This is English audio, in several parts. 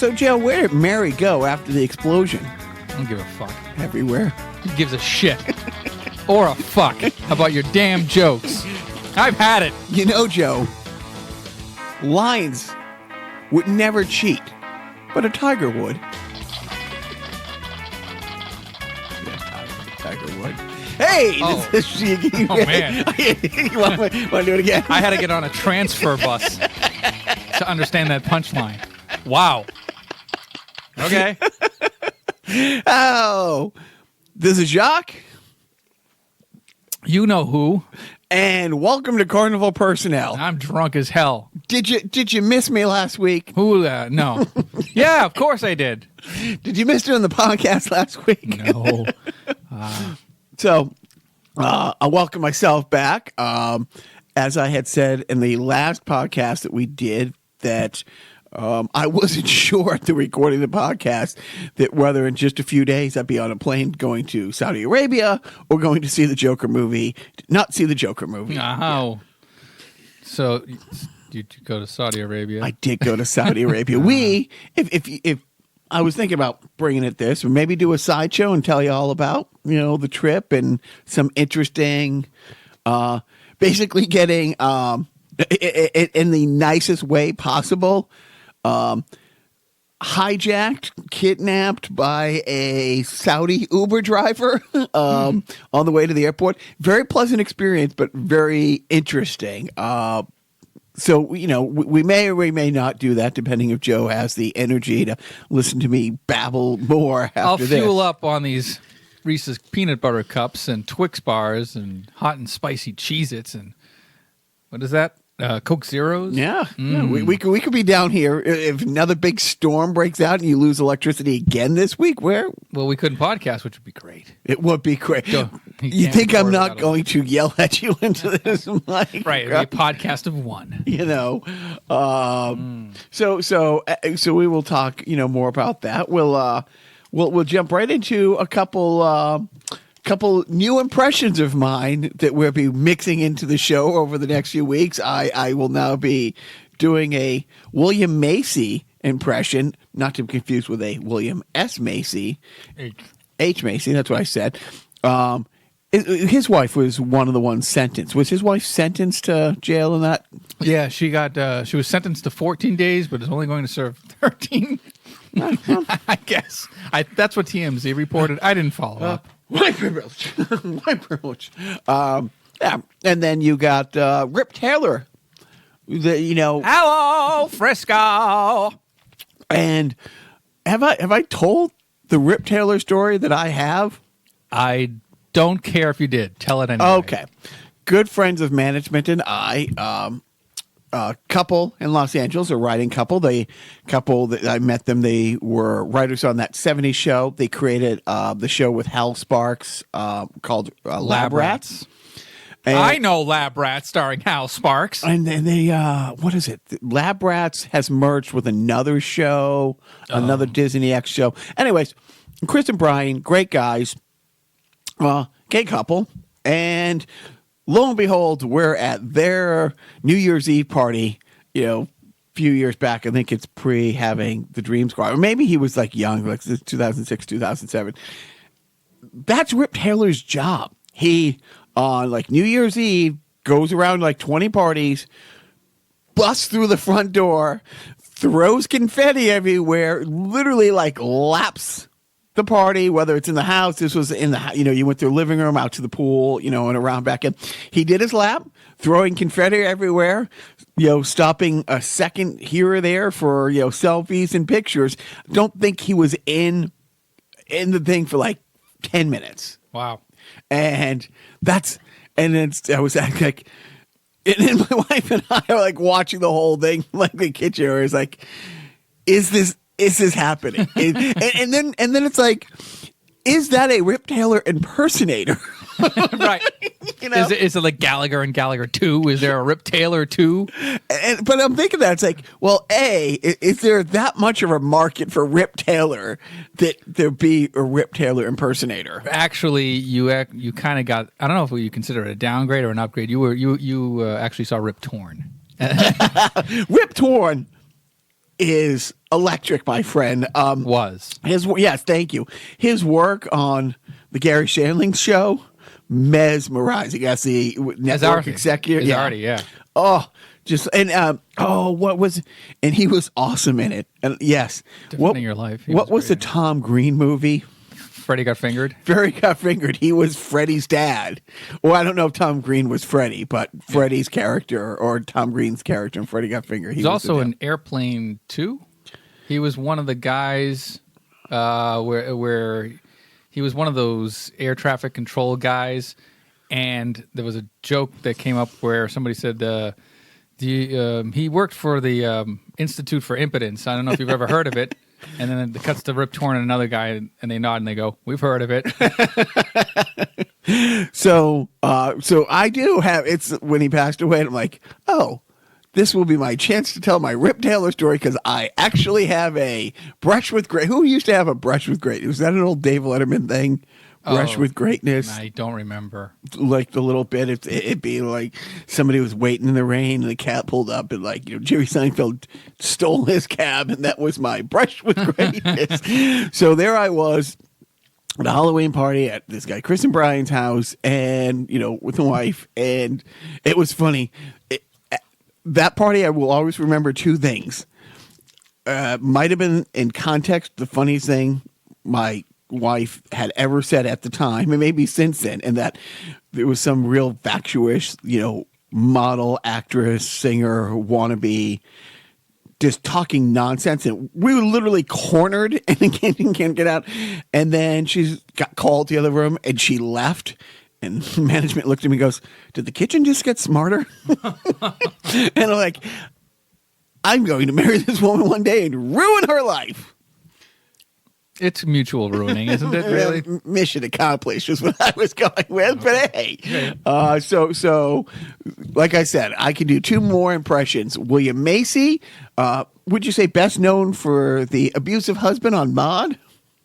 So Joe, where did Mary go after the explosion? I don't give a fuck. Everywhere. Who gives a shit? Or a fuck about your damn jokes? I've had it. You know, Joe, lions would never cheat, but a tiger would. Yeah, tiger would. Hey! Oh. Oh, man. You want to do it again? I had to get on a transfer bus to understand that punchline. Wow. Okay. Oh, this is Jacques. You know who. And welcome to Carnival Personnel. I'm drunk as hell. Did you miss me last week? Who? No. Yeah, of course I did. Did you miss doing the podcast last week? No. So, I welcome myself back. As I had said in the last podcast that we did, that I wasn't sure at the recording of the podcast that whether in just a few days I'd be on a plane going to Saudi Arabia or going to see the Joker movie. Not see the Joker movie. Oh. Yeah. So, did you go to Saudi Arabia? I did go to Saudi Arabia. If I was thinking about bringing it this, or maybe do a sideshow and tell you all about, the trip and some interesting, basically getting, in the nicest way possible, hijacked, kidnapped by a Saudi Uber driver on the way to the airport. Very pleasant experience, but very interesting. So, we may or we may not do that, depending if Joe has the energy to listen to me babble more after this. I'll fuel up on these Reese's peanut butter cups and Twix bars and hot and spicy Cheez-Its and what is that? Coke Zeros? Yeah. We could be down here if another big storm breaks out and you lose electricity again this week. Well, we couldn't podcast, which would be great. It would be great. You think I'm not going to yell at you into this mic? Right. It'd be a podcast of one. So we will talk, more about that. We'll jump right into a couple new impressions of mine that we'll be mixing into the show over the next few weeks. I will now be doing a William Macy impression, not to be confused with a William S. Macy. H. Macy, that's what I said. His wife was one of the ones sentenced. Was his wife sentenced to jail in that? Yeah, she was sentenced to 14 days, but is only going to serve 13. I guess. That's what TMZ reported. I didn't follow up. White privilege. White privilege. Yeah. And then you got Rip Taylor. Hello, Frisco. And have I told the Rip Taylor story that I have? I don't care if you did. Tell it anyway. Okay. Good friends of management and I, a couple in Los Angeles, a writing couple. That I met them. They were writers on that 70s show. They created the show with Hal Sparks called Lab Rats. And, I know Lab Rats starring Hal Sparks. And then they, what is it? Lab Rats has merged with another show, another Disney X show. Anyways, Chris and Brian, great guys, gay couple, and lo and behold, we're at their New Year's Eve party, a few years back. I think it's pre having the Dream Squad. Or maybe he was like young, like 2006, 2007. That's Rip Taylor's job. He, on like New Year's Eve, goes around like 20 parties, busts through the front door, throws confetti everywhere, literally like laps the party, whether it's in the house. This was in the, you went through the living room, out to the pool, and around back in. He did his lap, throwing confetti everywhere, stopping a second here or there for, selfies and pictures. Don't think he was in the thing for like 10 minutes. Wow. And I was like, and then my wife and I are like watching the whole thing, like the kitchen, where it's like, is this happening? and then it's like, is that a Rip Taylor impersonator? Right. Is it like Gallagher and Gallagher 2? Is there a Rip Taylor 2? But I'm thinking that it's like, well, is there that much of a market for Rip Taylor that there be a Rip Taylor impersonator? Actually, you kind of got, I don't know if you consider it a downgrade or an upgrade. You actually saw Rip Torn. Rip Torn is electric, my friend. Yes, thank you. His work on the Gary Shandling show, mesmerizing as the network executive. Yeah. Oh, just and what was, and he was awesome in it. And yes, Defining your life. What was the Tom Green movie? Freddie Got Fingered. Freddie Got Fingered. He was Freddie's dad. Well, I don't know if Tom Green was Freddie, but Freddie's character or Tom Green's character in Freddie Got Fingered. He was also in Airplane 2. He was one of the guys where he was one of those air traffic control guys, and there was a joke that came up where somebody said he worked for the Institute for Impotence. I don't know if you've ever heard of it. And then it cuts to Rip Torn and another guy, and they nod and they go, "We've heard of it." So I do have. It's when he passed away, and I'm like, oh, this will be my chance to tell my Rip Taylor story because I actually have a brush with great. Who used to have a brush with great? Was that an old Dave Letterman thing? Brush with greatness. I don't remember. Like the little bit, it'd be like somebody was waiting in the rain and the cab pulled up and Jerry Seinfeld stole his cab and that was my brush with greatness. So there I was at a Halloween party at this guy Chris and Brian's house and, with the wife. And it was funny. That party, I will always remember two things. Might have been in context the funniest thing my wife had ever said at the time, and maybe since then, and that there was some real vacuous, model, actress, singer, wannabe, just talking nonsense, and we were literally cornered and can't get out. And then she got called to the other room, and she left. And management looked at me and goes, "Did the kitchen just get smarter?" And I'm like, I'm going to marry this woman one day and ruin her life. It's mutual ruining, isn't it? Really? Mission accomplished is what I was going with. But hey, so like I said, I can do two more impressions. William Macy, would you say best known for the abusive husband on Maude?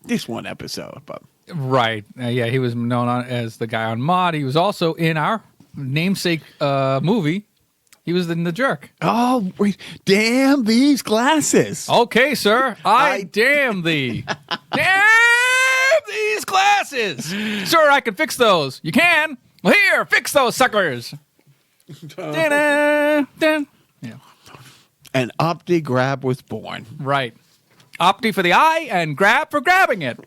This one episode, but right, he was known as the guy on Maude. He was also in our namesake movie. He was in The Jerk. Oh, wait. Damn these glasses. Okay, sir. I damn thee. Damn these glasses. Sir, I can fix those. You can? Well, here, fix those suckers. Yeah. An Opti grab was born. Right. Opti for the eye and grab for grabbing it.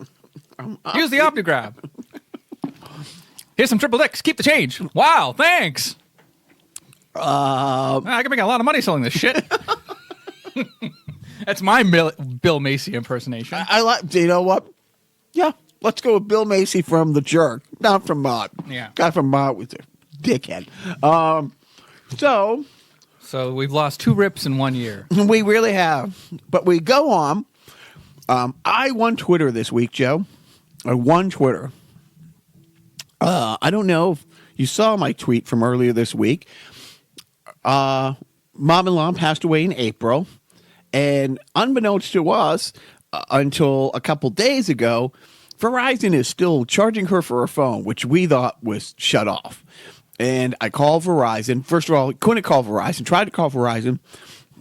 Use the Opti grab. Here's some triple dicks. Keep the change. Wow, thanks. I can make a lot of money selling this shit. That's my Bill Macy impersonation. I like. Do you know what? Yeah, let's go with Bill Macy from The Jerk, not from Maude. Yeah, guy from Maude was a dickhead. So we've lost 2 rips in 1 year. We really have. But we go on. I won Twitter this week, Joe. I won Twitter. I don't know if you saw my tweet from earlier this week. Mom-in-law passed away in April, and unbeknownst to us, until a couple days ago, Verizon is still charging her for her phone, which we thought was shut off. And I called Verizon. First of all, couldn't call Verizon. Tried to call Verizon.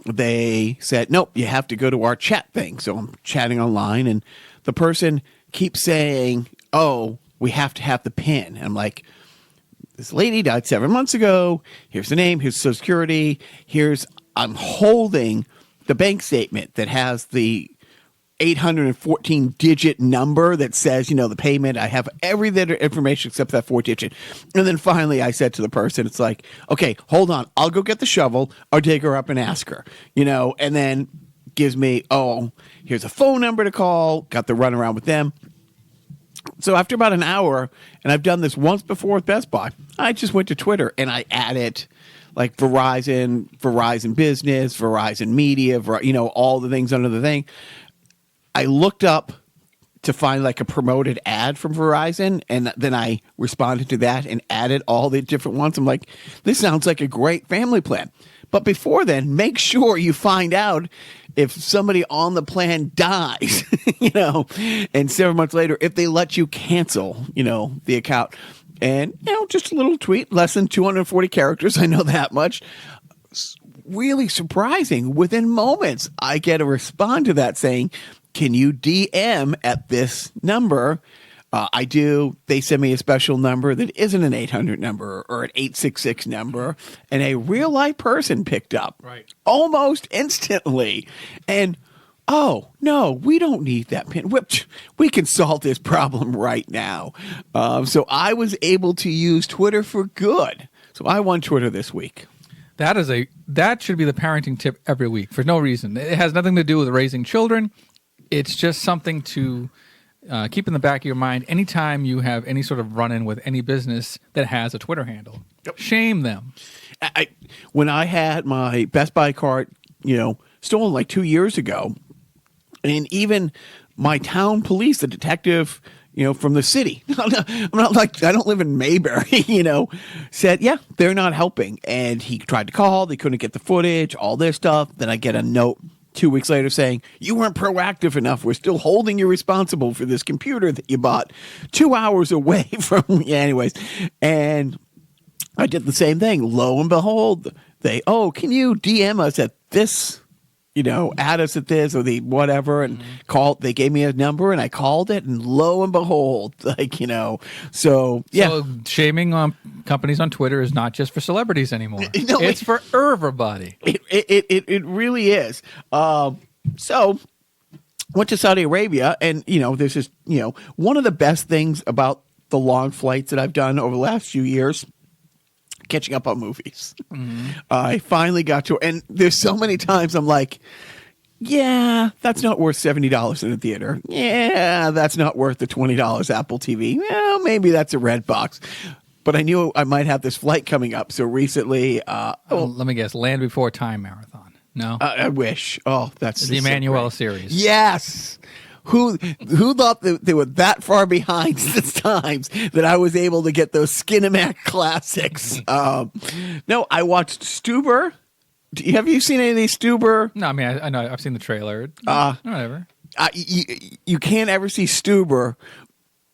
They said, nope, you have to go to our chat thing. So I'm chatting online, and the person keeps saying, oh, we have to have the PIN. And I'm like, this lady died 7 months ago. Here's the name. Here's Social Security. I'm holding the bank statement that has the 814-digit number that says, the payment. I have every other information except that 4-digit. And then finally I said to the person, it's like, okay, hold on. I'll go get the shovel. I'll dig her up and ask her, and then gives me, here's a phone number to call. Got the runaround with them. So after about an hour, and I've done this once before with Best Buy, I just went to Twitter and I added like Verizon Business, Verizon Media, all the things under the thing. I looked up to find like a promoted ad from Verizon, and then I responded to that and added all the different ones. I'm like, this sounds like a great family plan. But before then, make sure you find out if somebody on the plan dies, and 7 months later, if they let you cancel, the account. And, just a little tweet, less than 240 characters. I know that much. really surprising. Within moments, I get a response to that saying, can you DM at this number? I do. They send me a special number that isn't an 800 number or an 866 number, and a real life person picked up almost instantly. And oh, no, we don't need that pin. We can solve this problem right now. So I was able to use Twitter for good. So I won Twitter this week. That should be the parenting tip every week for no reason. It has nothing to do with raising children. It's just something to keep in the back of your mind anytime you have any sort of run-in with any business that has a Twitter handle. Yep. Shame them. When I had my Best Buy card, stolen like 2 years ago, and even my town police, the detective, from the city, I'm not like, I don't live in Mayberry, said, yeah, they're not helping. And he tried to call, they couldn't get the footage, all this stuff. Then I get a note 2 weeks later saying, you weren't proactive enough. We're still holding you responsible for this computer that you bought 2 hours away from me. Anyways. And I did the same thing. Lo and behold, can you DM us at this, add us at this or the whatever, and they gave me a number and I called it, and lo and behold, so yeah. So shaming on companies on Twitter is not just for celebrities anymore. No, it's for everybody. It really is. So went to Saudi Arabia, and this is one of the best things about the long flights that I've done over the last few years. Catching up on movies. I finally got to, and there's so many times I'm like, yeah, that's not worth $70 in a theater. Yeah, that's not worth the $20 Apple TV. Well, maybe that's a red box. But I knew I might have this flight coming up. So recently, let me guess, Land Before Time marathon. No, I wish. Oh, that's the Emmanuel series. Yes. Who thought that they were that far behind this times that I was able to get those Skinemax classics? No, I watched Stuber. Have you seen any of these Stuber? No, I mean, I know. I've seen the trailer. Whatever. You can't ever see Stuber.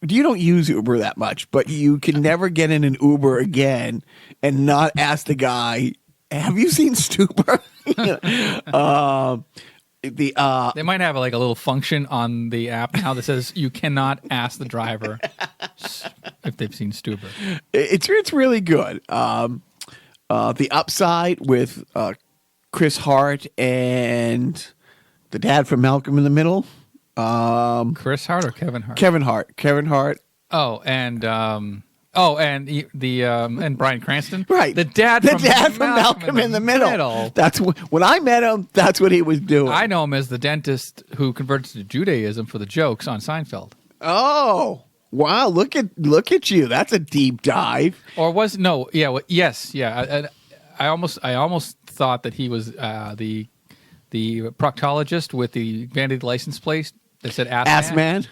You don't use Uber that much, but you can never get in an Uber again and not ask the guy, have you seen Stuber? They might have like a little function on the app now that says you cannot ask the driver if they've seen Stuber. It's really good. The Upside with Chris Hart and the dad from Malcolm in the Middle. Chris Hart or Kevin Hart? Kevin Hart. Oh, and Bryan Cranston, right? The dad from Malcolm in the Middle. That's when I met him. That's what he was doing. I know him as the dentist who converted to Judaism for the jokes on Seinfeld. Oh, wow! Look at you. That's a deep dive. Or was no? Yeah. Well, yes. Yeah. I almost thought that he was the proctologist with the vanity license plate that said "Ass Man."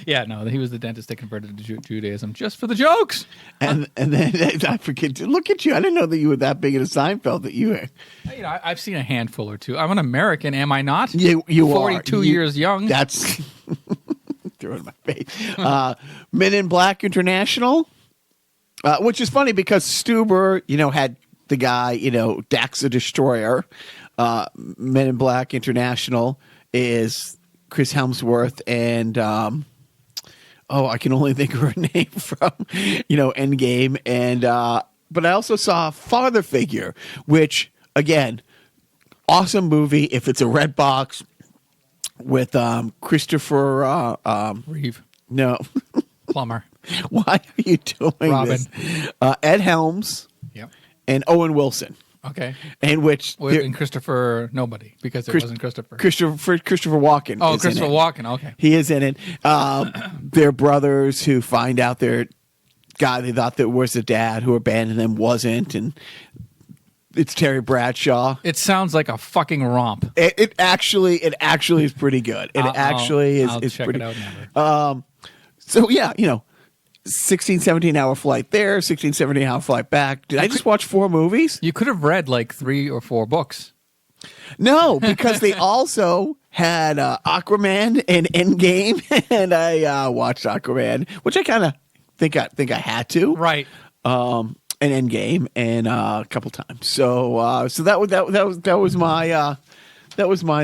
Yeah, no, he was the dentist that converted to Judaism just for the jokes. And then I forget. Look at you! I didn't know that you were that big in a Seinfeld. That you were. I've seen a handful or two. I'm an American, am I not? You 42 years young. That's throw it in my face. Men in Black International, which is funny because Stuber, had the guy, Dax the Destroyer. Men in Black International is Chris Hemsworth and I can only think of her name from Endgame, and but I also saw Father Figure, which again, awesome movie if it's a red box with Christopher Reeve. No. Plumber. Why are you doing Robin. this? Ed Helms. Yep. And Owen Wilson. Okay. And and Christopher nobody because it wasn't Christopher. Christopher Walken. Oh, Christopher Walken. Okay. He is in it. They're brothers who find out their guy they thought that was the dad who abandoned them wasn't, and it's Terry Bradshaw. It sounds like a fucking romp. It actually is pretty good. It actually I'll is check pretty. It out never. So yeah, 16, 17-hour flight there, 16, 17-hour flight back. Did I just watch 4 movies? You could have read like 3 or 4 books. No, because they also had Aquaman and Endgame, and I watched Aquaman, which I kind of think I had to. Right. an Endgame and a couple times. So that was my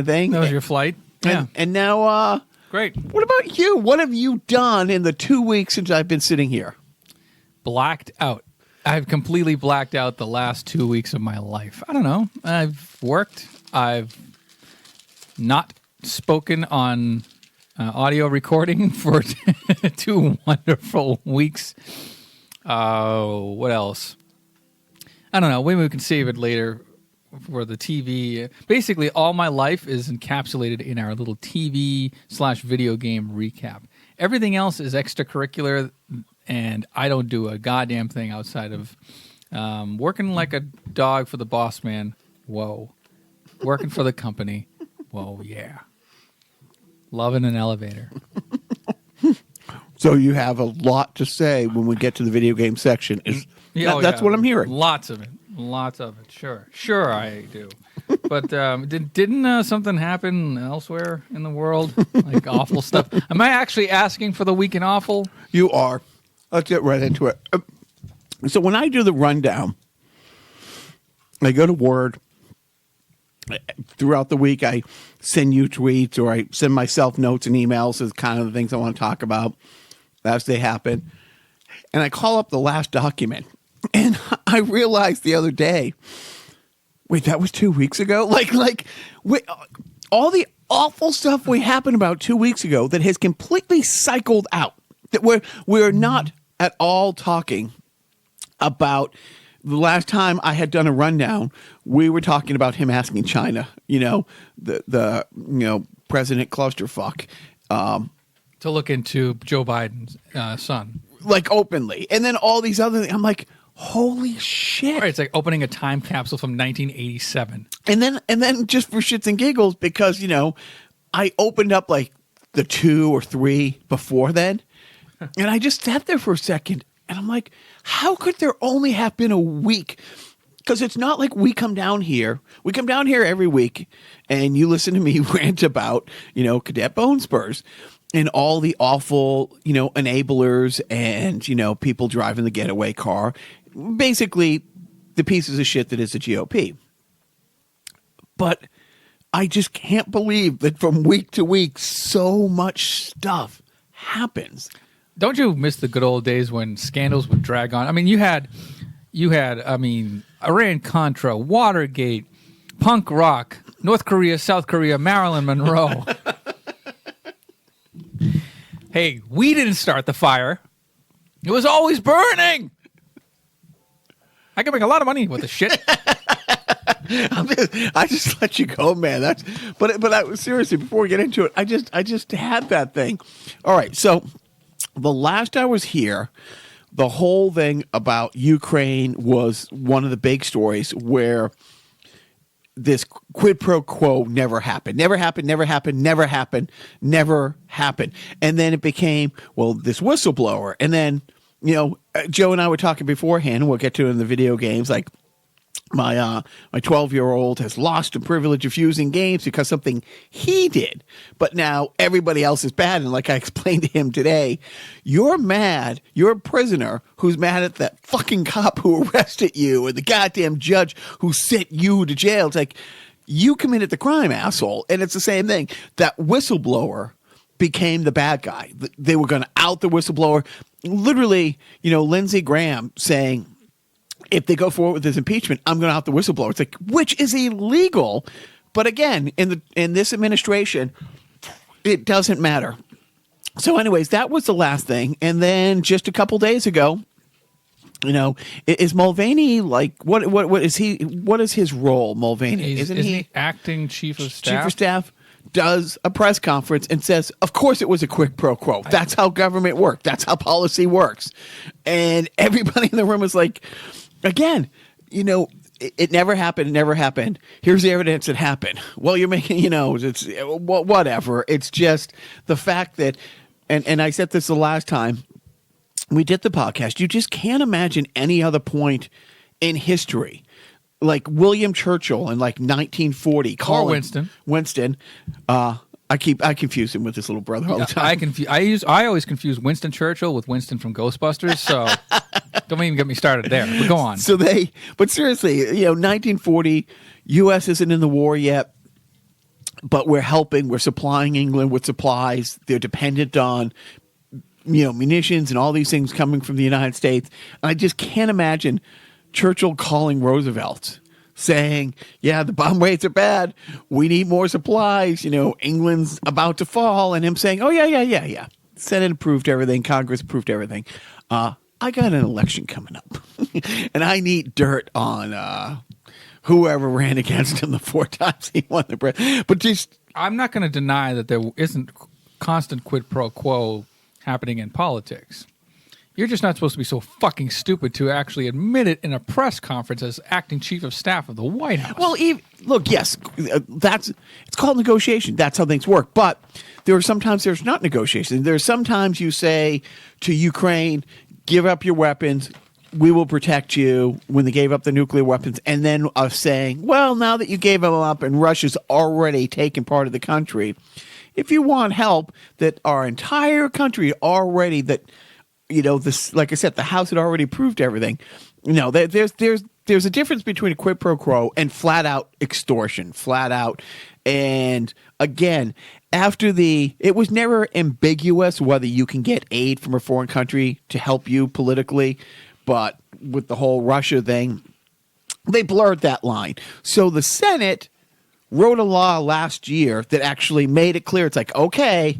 thing. That was your flight. Yeah. And now, Great. What about you? What have you done in the 2 weeks since I've been sitting here? Blacked out. I've completely blacked out the last 2 weeks of my life. I don't know. I've worked. I've not spoken on audio recording for 2 wonderful weeks. What else? I don't know. Maybe we can save it later for the TV. Basically, all my life is encapsulated in our little TV/video game recap. Everything else is extracurricular, and I don't do a goddamn thing outside of working like a dog for the boss man. Whoa. Working for the company. Whoa, yeah. Loving an elevator. So you have a lot to say when we get to the video game section. That's what I'm hearing. Lots of it. Lots of it. Sure I do. But didn't something happen elsewhere in the world? Like awful stuff? Am I actually asking for the week in awful? You are. Let's get right into it. So when I do the rundown, I go to Word. Throughout the week, I send you tweets or I send myself notes and emails as kind of the things I want to talk about as they happen. And I call up the last document. And I realized the other day, wait, that was 2 weeks ago? Wait, all the awful stuff we happened about 2 weeks ago that has completely cycled out. That we're not at all talking about the last time I had done a rundown. We were talking about him asking China, the President clusterfuck, to look into Joe Biden's son, like openly, and then all these other things. I'm like, holy shit! Right, it's like opening a time capsule from 1987, and then just for shits and giggles, because I opened up like the 2 or 3 before then, and I just sat there for a second, and I'm like, how could there only have been a week? Because it's not like we come down here. We come down here every week, and you listen to me rant about, Cadet Bone Spurs and all the awful, enablers and, people driving the getaway car. Basically, the pieces of shit that is the GOP. But I just can't believe that from week to week, so much stuff happens. Don't you miss the good old days when scandals would drag on? I mean, you had, Iran-Contra, Watergate, punk rock, North Korea, South Korea, Marilyn Monroe. Hey, we didn't start the fire. It was always burning. I can make a lot of money with this shit. I just let you go, man. But I seriously, before we get into it, I just had that thing. All right, so the last I was here, the whole thing about Ukraine was one of the big stories where this quid pro quo never happened. And then it became, well, this whistleblower. And then, Joe and I were talking beforehand, and we'll get to it in the video games, like my 12-year-old has lost the privilege of using games because something he did. But now everybody else is bad. And like I explained to him today, you're mad. You're a prisoner who's mad at that fucking cop who arrested you and the goddamn judge who sent you to jail. It's like, you committed the crime, asshole. And it's the same thing. That whistleblower became the bad guy. They were going to out the whistleblower. Literally, Lindsey Graham saying, if they go forward with this impeachment, I'm going to out the whistleblower. It's like, which is illegal. But again, in this administration, it doesn't matter. So anyways, that was the last thing. And then just a couple days ago, is Mulvaney like, what is he? What is his role, Mulvaney? Isn't he acting chief of staff? Chief of staff does a press conference and says, of course it was a quid pro quo. That's how government works. That's how policy works. And everybody in the room was like, again, it never happened. It never happened. Here's the evidence it happened. Well, you're making, it's whatever. It's just the fact that, and I said this the last time we did the podcast, you just can't imagine any other point in history. Like William Churchill in like 1940. Or Winston. I confuse him with his little brother all the time. I always confuse Winston Churchill with Winston from Ghostbusters. So Don't even get me started there. But go on. But seriously, 1940, U.S. isn't in the war yet, but we're helping. We're supplying England with supplies. They're dependent on, munitions and all these things coming from the United States. And I just can't imagine Churchill calling Roosevelt saying, yeah, the bomb rates are bad. We need more supplies. England's about to fall. And him saying, oh, yeah. Senate approved everything. Congress approved everything. I got an election coming up, and I need dirt on whoever ran against him the 4 times he won the president. But I'm not going to deny that there isn't constant quid pro quo happening in politics. You're just not supposed to be so fucking stupid to actually admit it in a press conference as acting chief of staff of the White House. Well, look, yes, it's called negotiation. That's how things work. But sometimes there's not negotiation. There's sometimes you say to Ukraine, give up your weapons. We will protect you when they gave up the nuclear weapons. And then saying, well, now that you gave them up and Russia's already taken part of the country, if you want help, that our entire country already this, like I said, the House had already approved everything. There's a difference between a quid pro quo and flat out extortion, flat out. And again, it was never ambiguous whether you can get aid from a foreign country to help you politically, but with the whole Russia thing, they blurred that line. So the Senate wrote a law last year that actually made it clear. It's like, okay,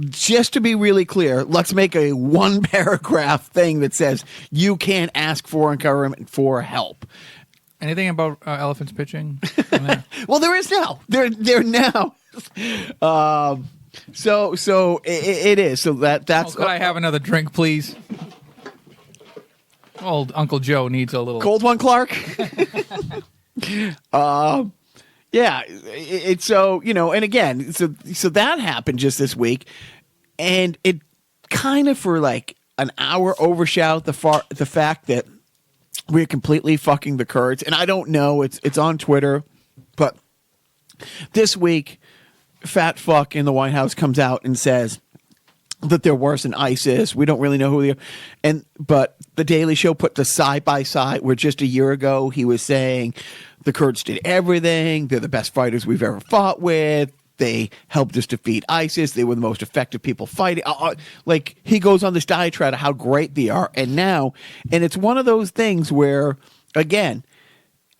just to be really clear, let's make a 1-paragraph thing that says you can't ask foreign government for help. Anything about elephants pitching? Well, there is now. They're now. So it is. So that's. Could I have another drink, please? Old Uncle Joe needs a little cold one, Clark. Yeah, it's so and again, so that happened just this week, and it kind of for like an hour overshadowed the fact that we're completely fucking the Kurds. And I don't know, it's on Twitter, but this week, fat fuck in the White House comes out and says that they're worse than ISIS. We don't really know who they are. But the Daily Show put the side by side where just a year ago he was saying the Kurds did everything. They're the best fighters we've ever fought with. They helped us defeat ISIS. They were the most effective people fighting. Like, he goes on this diatribe of how great they are. And it's one of those things where, again,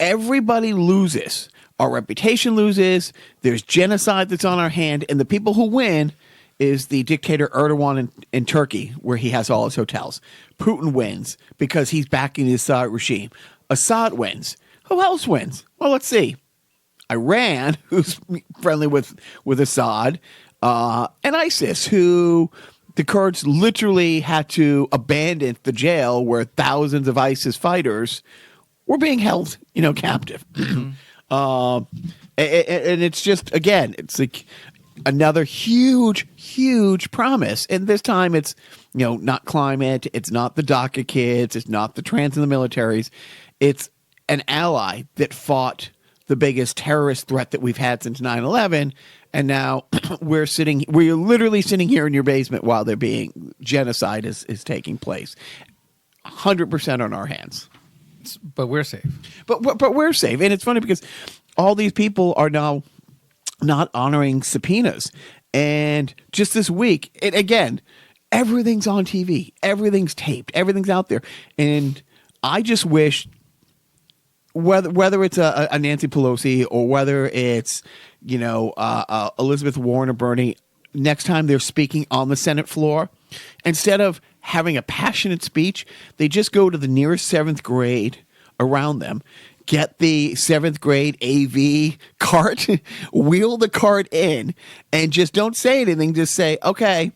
everybody loses. Our reputation loses. There's genocide that's on our hand. And the people who win is the dictator Erdogan in Turkey, where he has all his hotels. Putin wins because he's backing the Assad regime. Assad wins. Who else wins? Well, let's see. Iran, who's friendly with Assad, and ISIS, who the Kurds literally had to abandon the jail where thousands of ISIS fighters were being held, captive. Mm-hmm. And it's just, again, it's like another huge, huge promise. And this time it's, not climate. It's not the DACA kids. It's not the trans and the militaries. It's an ally that fought the biggest terrorist threat that we've had since 9/11. And now we're literally sitting here in your basement while genocide is taking place. 100% on our hands. But we're safe. But we're safe. And it's funny because all these people are now not honoring subpoenas. And just this week, again, everything's on TV. Everything's taped. Everything's out there. And I just wish, whether it's a Nancy Pelosi or whether it's, Elizabeth Warren or Bernie, next time they're speaking on the Senate floor, instead of having a passionate speech, they just go to the nearest 7th grade around them, get the 7th grade AV cart, wheel the cart in, and just don't say anything. Just say, okay,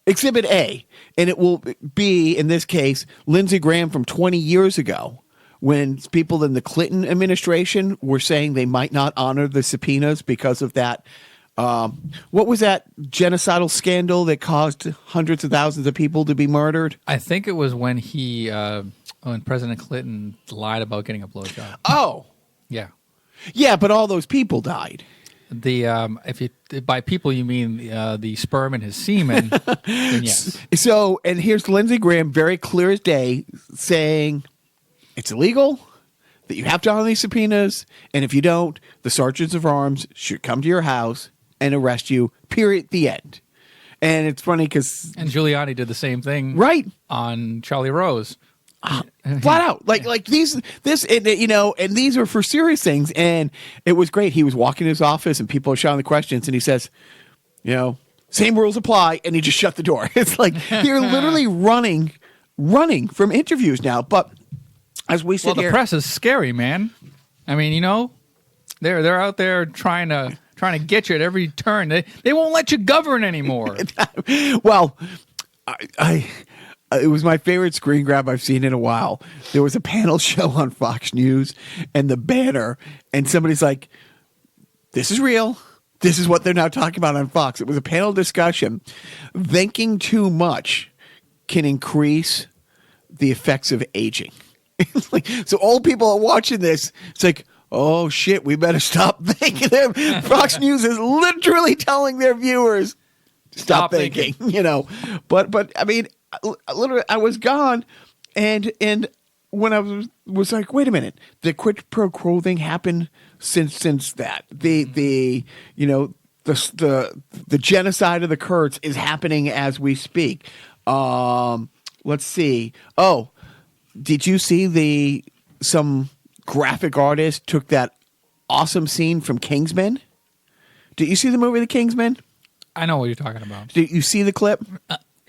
Exhibit A. And it will be, in this case, Lindsey Graham from 20 years ago, when people in the Clinton administration were saying they might not honor the subpoenas because of that. What was that genocidal scandal that caused hundreds of thousands of people to be murdered? I think it was when when President Clinton lied about getting a blowjob. Oh. Yeah. Yeah, but all those people died. if you by people you mean the sperm and his semen, then yes. So, and here's Lindsey Graham, very clear as day, saying it's illegal, that you have to honor these subpoenas, and if you don't, the sergeants of arms should come to your house and arrest you, period, the end. And it's funny because... And Giuliani did the same thing on Charlie Rose. Flat out. Like these, and these are for serious things, and it was great. He was walking in his office, and people are shouting the questions, and he says, same rules apply, and he just shut the door. It's like you're literally running from interviews now, but... As we sit the here, press is scary, man. I mean, they're out there trying to get you at every turn. They won't let you govern anymore. Well, it was my favorite screen grab I've seen in a while. There was a panel show on Fox News, and the banner, and somebody's like, "This is real. This is what they're now talking about on Fox." It was a panel discussion. Thinking too much can increase the effects of aging. It's like, so old people are watching this. It's like, oh shit, we better stop thinking. Fox News is literally telling their viewers, stop thinking. But I mean, literally, I was gone, and when I was like, wait a minute, the quid pro quo thing happened since that the genocide of the Kurds is happening as we speak. Let's see. Oh. Did you see some graphic artist took that awesome scene from Kingsman? Did you see the movie The Kingsman? I know what you're talking about. Did you see the clip?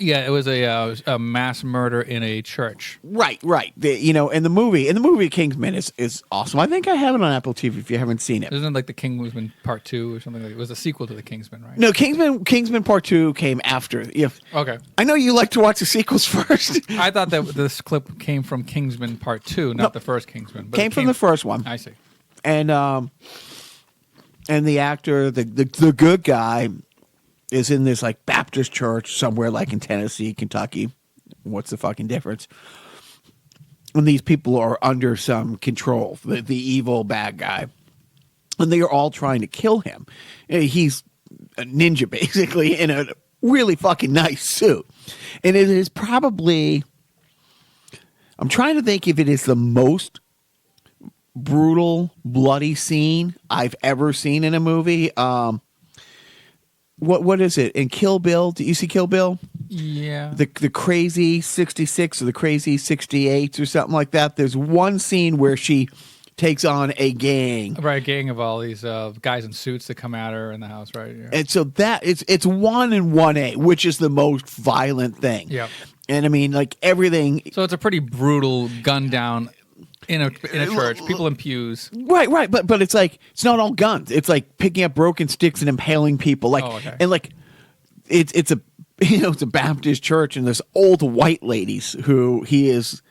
Yeah, it was a mass murder in a church. Right. And the movie Kingsman is awesome. I think I have it on Apple TV if you haven't seen it. Isn't it like the Kingsman Part 2 or something like that? It was a sequel to the Kingsman, right? No, Kingsman Part 2 came after. Okay. I know you like to watch the sequels first. I thought that this clip came from Kingsman Part 2, not the first Kingsman. But came from the first one. I see. And the actor, the good guy, is in this like Baptist church somewhere like in Tennessee, Kentucky. What's the fucking difference? And these people are under some control, the evil bad guy. And they are all trying to kill him. He's a ninja basically in a really fucking nice suit. And it is probably, I'm trying to think if it is the most brutal, bloody scene I've ever seen in a movie. What is it? In Kill Bill, did you see Kill Bill? Yeah. The crazy 66 or the crazy 68 or something like that. There's one scene where she takes on a gang. Right, a gang of all these guys in suits that come at her in the house, right? Yeah. And so that it's 1 and 1A, which is the most violent thing. Yeah. And I mean, like everything. So it's a pretty brutal gun down in a church, people in pews. Right. But it's like, it's not all guns. It's like picking up broken sticks and impaling people. Like, and like, it's a Baptist church, and there's old white ladies who he is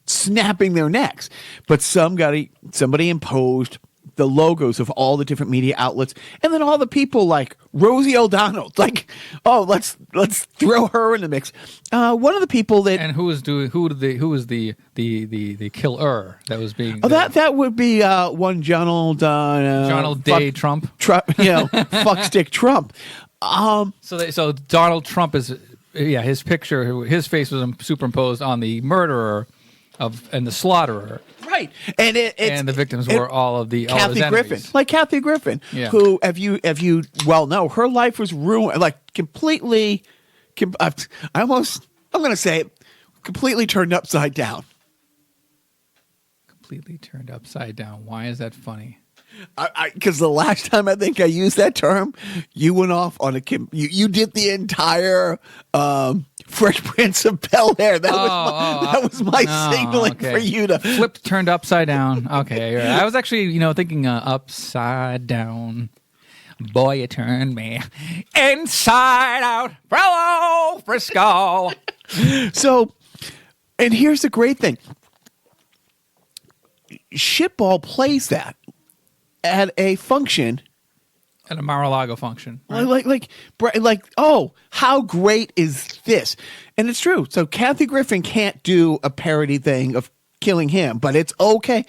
snapping their necks. But somebody imposed the logos of all the different media outlets, and then all the people like Rosie O'Donnell, like, oh, let's throw her in the mix. One of the people that, and who was the killer that was being that would be one Donald Day Trump, fuckstick Trump. So Donald Trump is his picture, his face was superimposed on the murderer and the slaughterer. Right, and the victims were all of the Kathy Griffin, yeah. who, if you well know, her life was ruined, like completely. I'm going to say it, completely turned upside down. Completely turned upside down. Why is that funny? Because the last time I think I used that term, you went off on you did the entire Fresh Prince of Bel-Air. That was my signaling for you to flipped, turned upside down. Okay, right. I was actually thinking upside down. Boy, you turned me inside out. Hello, Frisco. So, and here's the great thing: Shitball plays that at a function, at a Mar-a-Lago function, right? like, oh, how great is this? And it's true. So Kathy Griffin can't do a parody thing of killing him, but it's okay.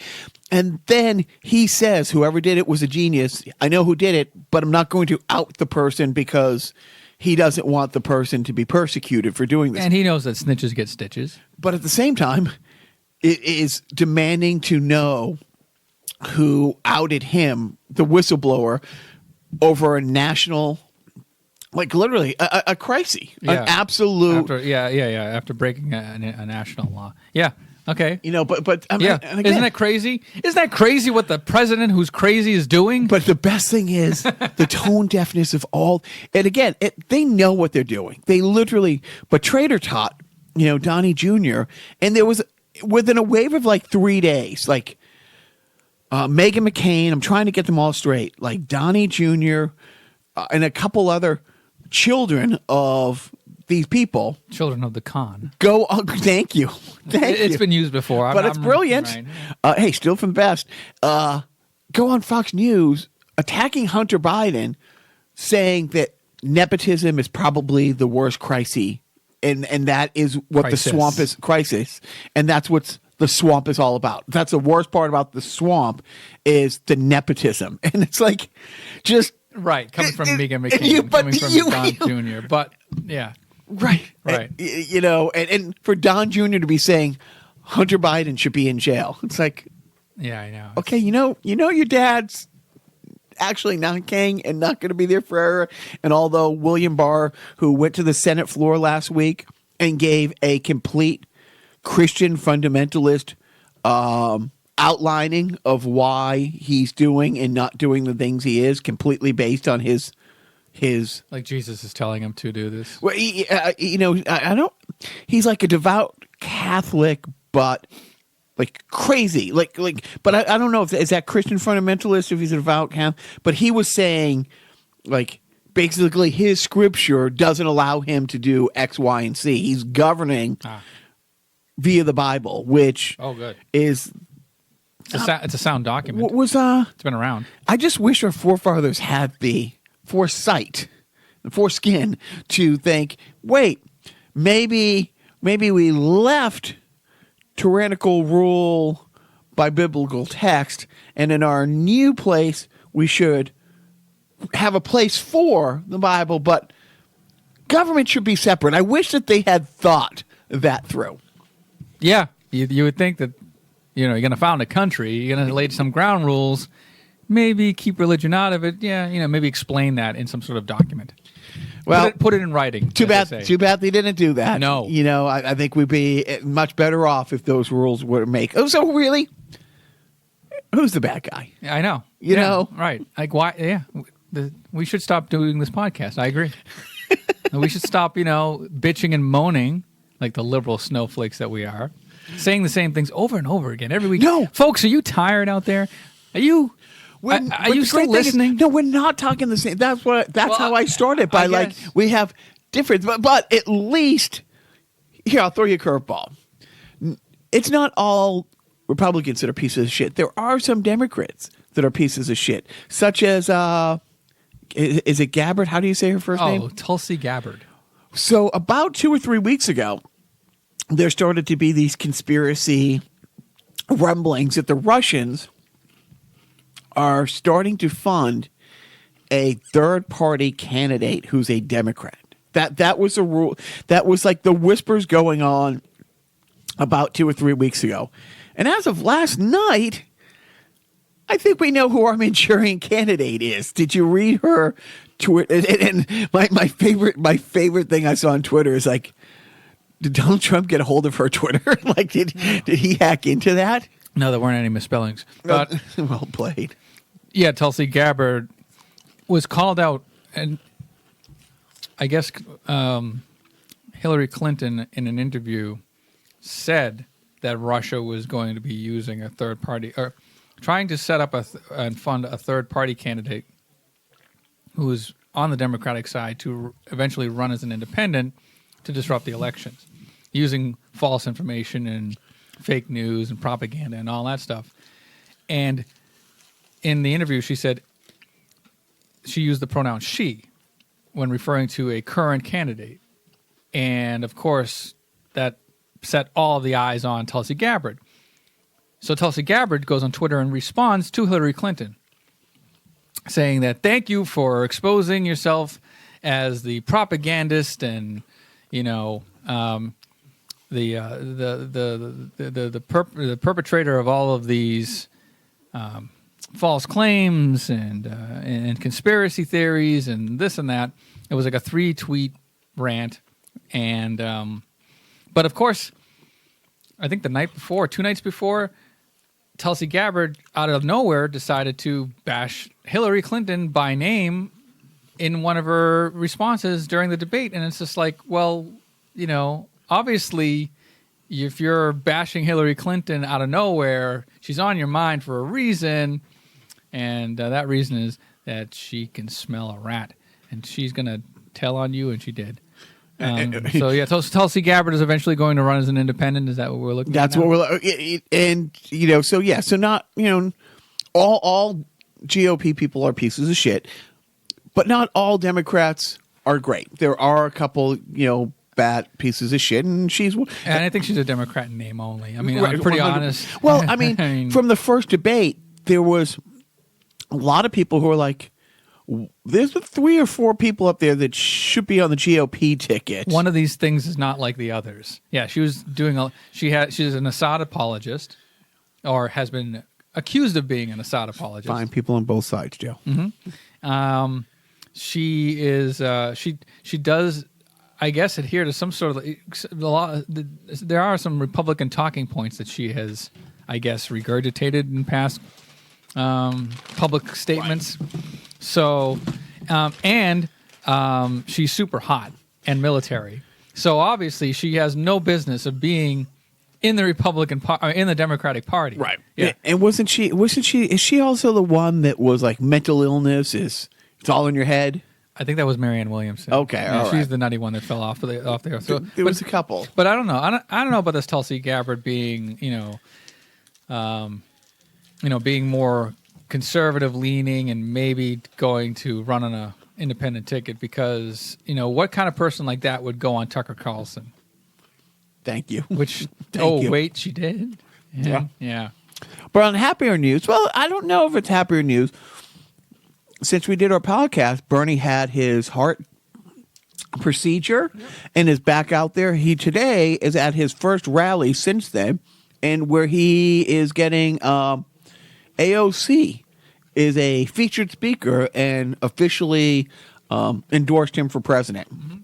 And then he says, whoever did it was a genius. I know who did it, but I'm not going to out the person because he doesn't want the person to be persecuted for doing this. And he knows that snitches get stitches. But at the same time, it is demanding to know who outed him, the whistleblower, over a national, like literally a crisis, an absolute. After breaking a national law. Yeah. Okay. But I mean, yeah. and again, Isn't that crazy? Isn't that crazy what the president who's crazy is doing? But the best thing is the tone deafness of all. And again, they know what they're doing. They literally, but Trader taught, Donnie Jr. And there was, within a wave of like 3 days, like Megan McCain, I'm trying to get them all straight, like Donnie Jr. And a couple other children of these people. Children of the con. Thank you. It's been used before. But it's brilliant. Right. Hey, still from the best. Go on Fox News attacking Hunter Biden, saying that nepotism is probably the worst crisis. And that is what the swamp is, crisis. And that's what the swamp is all about. That's the worst part about the swamp is the nepotism. And it's like, just. Right, coming from Megan McCain, coming from Don Jr. But, yeah. Right. And for Don Jr. to be saying Hunter Biden should be in jail. It's like, yeah, I know. Okay, your dad's actually not king and not going to be there forever. And although William Barr, who went to the Senate floor last week and gave a complete Christian fundamentalist outlining of why he's doing and not doing the things he is, completely based on his like Jesus is telling him to do this. Well, I don't. He's like a devout Catholic, but like crazy, But I don't know if is that Christian fundamentalist, if he's a devout Catholic. But he was saying, like, basically his scripture doesn't allow him to do X, Y, and Z. He's governing via the Bible, which is. It's a sound document. It's been around. I just wish our forefathers had the foresight, the foreskin to think, wait, maybe we left tyrannical rule by biblical text, and in our new place we should have a place for the Bible, but government should be separate. I wish that they had thought that through. Yeah, you would think that you're going to found a country, you're going to lay some ground rules. Maybe keep religion out of it. Yeah, maybe explain that in some sort of document. Well, put it in writing. Too bad they didn't do that. No. I think we'd be much better off if those rules were made. Oh, so really? Who's the bad guy? I know. You know? Right. Like, why? Yeah. We should stop doing this podcast. I agree. We should stop, bitching and moaning like the liberal snowflakes that we are, saying the same things over and over again every week. No. Folks, are you tired out there? Are you... Are you still listening? No, we're not talking the same. That's how I started by we have difference, but at least here I'll throw you a curveball. It's not all Republicans that are pieces of shit. There are some Democrats that are pieces of shit, such as is it Gabbard? How do you say her first name? Oh, Tulsi Gabbard. So about 2 or 3 weeks ago, there started to be these conspiracy rumblings that the Russians are starting to fund a third-party candidate who's a Democrat. That was a rule. That was like the whispers going on about 2 or 3 weeks ago. And as of last night, I think we know who our Manchurian candidate is. Did you read her tweet? And my favorite thing I saw on Twitter is like, did Donald Trump get a hold of her Twitter? Like, did he hack into that? No, there weren't any misspellings. But well played. Yeah, Tulsi Gabbard was called out, and I guess Hillary Clinton in an interview said that Russia was going to be using a third party, or trying to set up and fund a third party candidate who was on the Democratic side to eventually run as an independent to disrupt the elections, using false information and fake news and propaganda and all that stuff. And in the interview, she said she used the pronoun she when referring to a current candidate. And of course, that set all of the eyes on Tulsi Gabbard. So Tulsi Gabbard goes on Twitter and responds to Hillary Clinton, saying that thank you for exposing yourself as the propagandist and the perpetrator of all of these false claims and conspiracy theories and this and that. It was like a 3-tweet rant, and but of course, I think the night before, 2 nights before, Tulsi Gabbard out of nowhere decided to bash Hillary Clinton by name in one of her responses during the debate, and it's just like, well, obviously, if you're bashing Hillary Clinton out of nowhere, she's on your mind for a reason, and that reason is that she can smell a rat, and she's going to tell on you, and she did. So, yeah, Tulsi Gabbard is eventually going to run as an independent. Is that what we're looking at? That's what we're... And, so, yeah, so not, all GOP people are pieces of shit, but not all Democrats are great. There are a couple, bad pieces of shit, and and I think she's a Democrat in name only. I mean, I'm pretty 100%. honest. Well, I mean, from the first debate, there was a lot of people who were like, there's 3 or 4 people up there that should be on the GOP ticket. One of these things is not like the others. Yeah, she was doing she's an Assad apologist, or has been accused of being an Assad apologist. Fine people on both sides, Joe. Mm-hmm. She is she does, I guess, adhere to some sort of there are some Republican talking points that she has, I guess, regurgitated in past public statements. Right. So, she's super hot and military. So obviously, she has no business of being in the in the Democratic Party. Right. Yeah. And wasn't she? Is she also the one that was like mental illness? It's all in your head. I think that was Marianne Williamson. Okay, yeah, all she's right. the nutty one that fell off there. So there was a couple, but I don't know. I don't know about this Tulsi Gabbard being, being more conservative leaning and maybe going to run on a independent ticket, because what kind of person like that would go on Tucker Carlson? Thank you. Which Thank you. Wait, she did. Yeah. But on happier news, well, I don't know if it's happier news. Since we did our podcast, Bernie had his heart procedure and is back out there. He today is at his first rally since then, and where he is getting AOC is a featured speaker and officially endorsed him for president. Mm-hmm.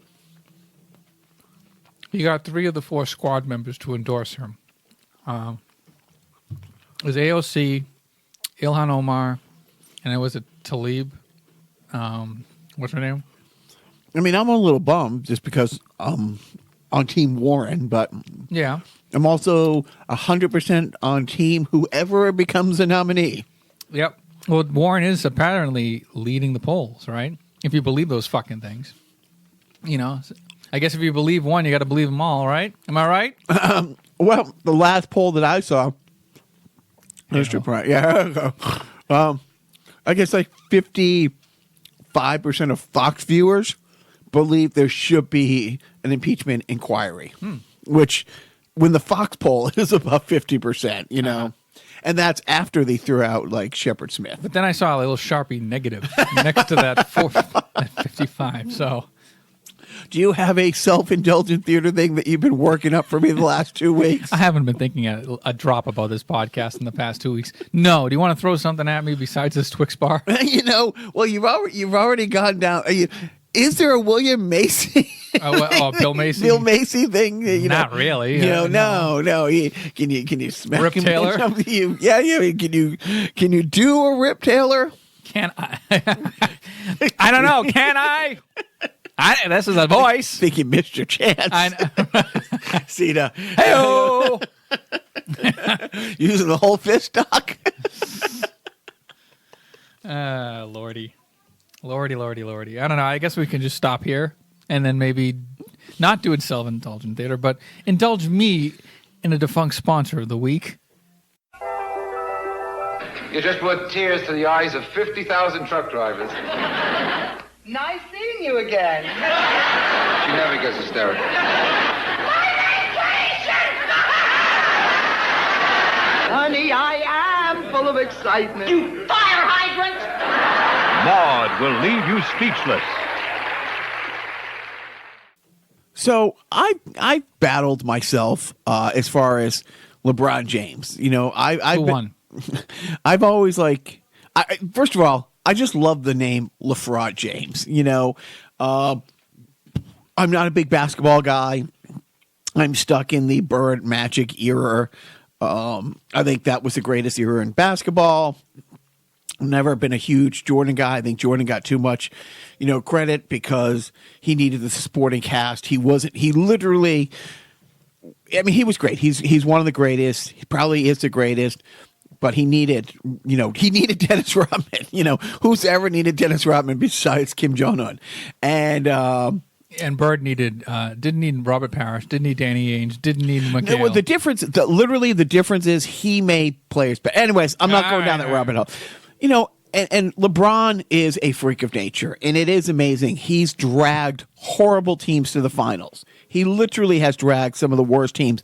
He got 3 of the 4 squad members to endorse him. It was AOC, Ilhan Omar, and it was Tlaib. What's her name? I mean, I'm a little bummed just because I'm on Team Warren, but yeah, I'm also 100% on Team whoever becomes a nominee. Yep. Well, Warren is apparently leading the polls, right? If you believe those fucking things. I guess if you believe one, you got to believe them all, right? Am I right? Well, the last poll that I saw, Mr. Price, I guess like 55% of Fox viewers believe there should be an impeachment inquiry, which when the Fox poll is above 50%, and that's after they threw out like Shepard Smith. But then I saw a little Sharpie negative next to that 55. So, do you have a self-indulgent theater thing that you've been working up for me the last 2 weeks? I haven't been thinking a drop about this podcast in the past 2 weeks. No, do you want to throw something at me besides this Twix bar? Well, you've already gone down. Is there a William Macy? Bill Macy. Bill Macy thing? Not really. No. Can you smack Rip him? Taylor? Yeah. Can you do a Rip Taylor? Can I? I don't know. Can I? This is a voice. I think you missed your chance. I know. See the hey-o. Using the whole fist stock. Lordy. I don't know. I guess we can just stop here and then maybe not do it self-indulgent theater, but indulge me in a defunct sponsor of the week. You just brought tears to the eyes of 50,000 truck drivers. Nice seeing you again. She never gets hysterical. Honey, me. I am full of excitement. You fire hydrant! Maude will leave you speechless. So I battled myself as far as LeBron James. You know, Who won? I've always first of all, I just love the name LeBron James. You know, I'm not a big basketball guy. I'm stuck in the Bird Magic era. I think that was the greatest era in basketball. I've never been a huge Jordan guy. I think Jordan got too much, credit because he needed the supporting cast. He literally, he was great. He's one of the greatest. He probably is the greatest. But he needed Dennis Rodman. Who's ever needed Dennis Rodman besides Kim Jong-un? And Bird didn't need Robert Parrish, didn't need Danny Ainge, didn't need McHale. No, the difference is he made players. But anyways, I'm not going down that rabbit hole. And LeBron is a freak of nature, and it is amazing. He's dragged horrible teams to the finals. He literally has dragged some of the worst teams,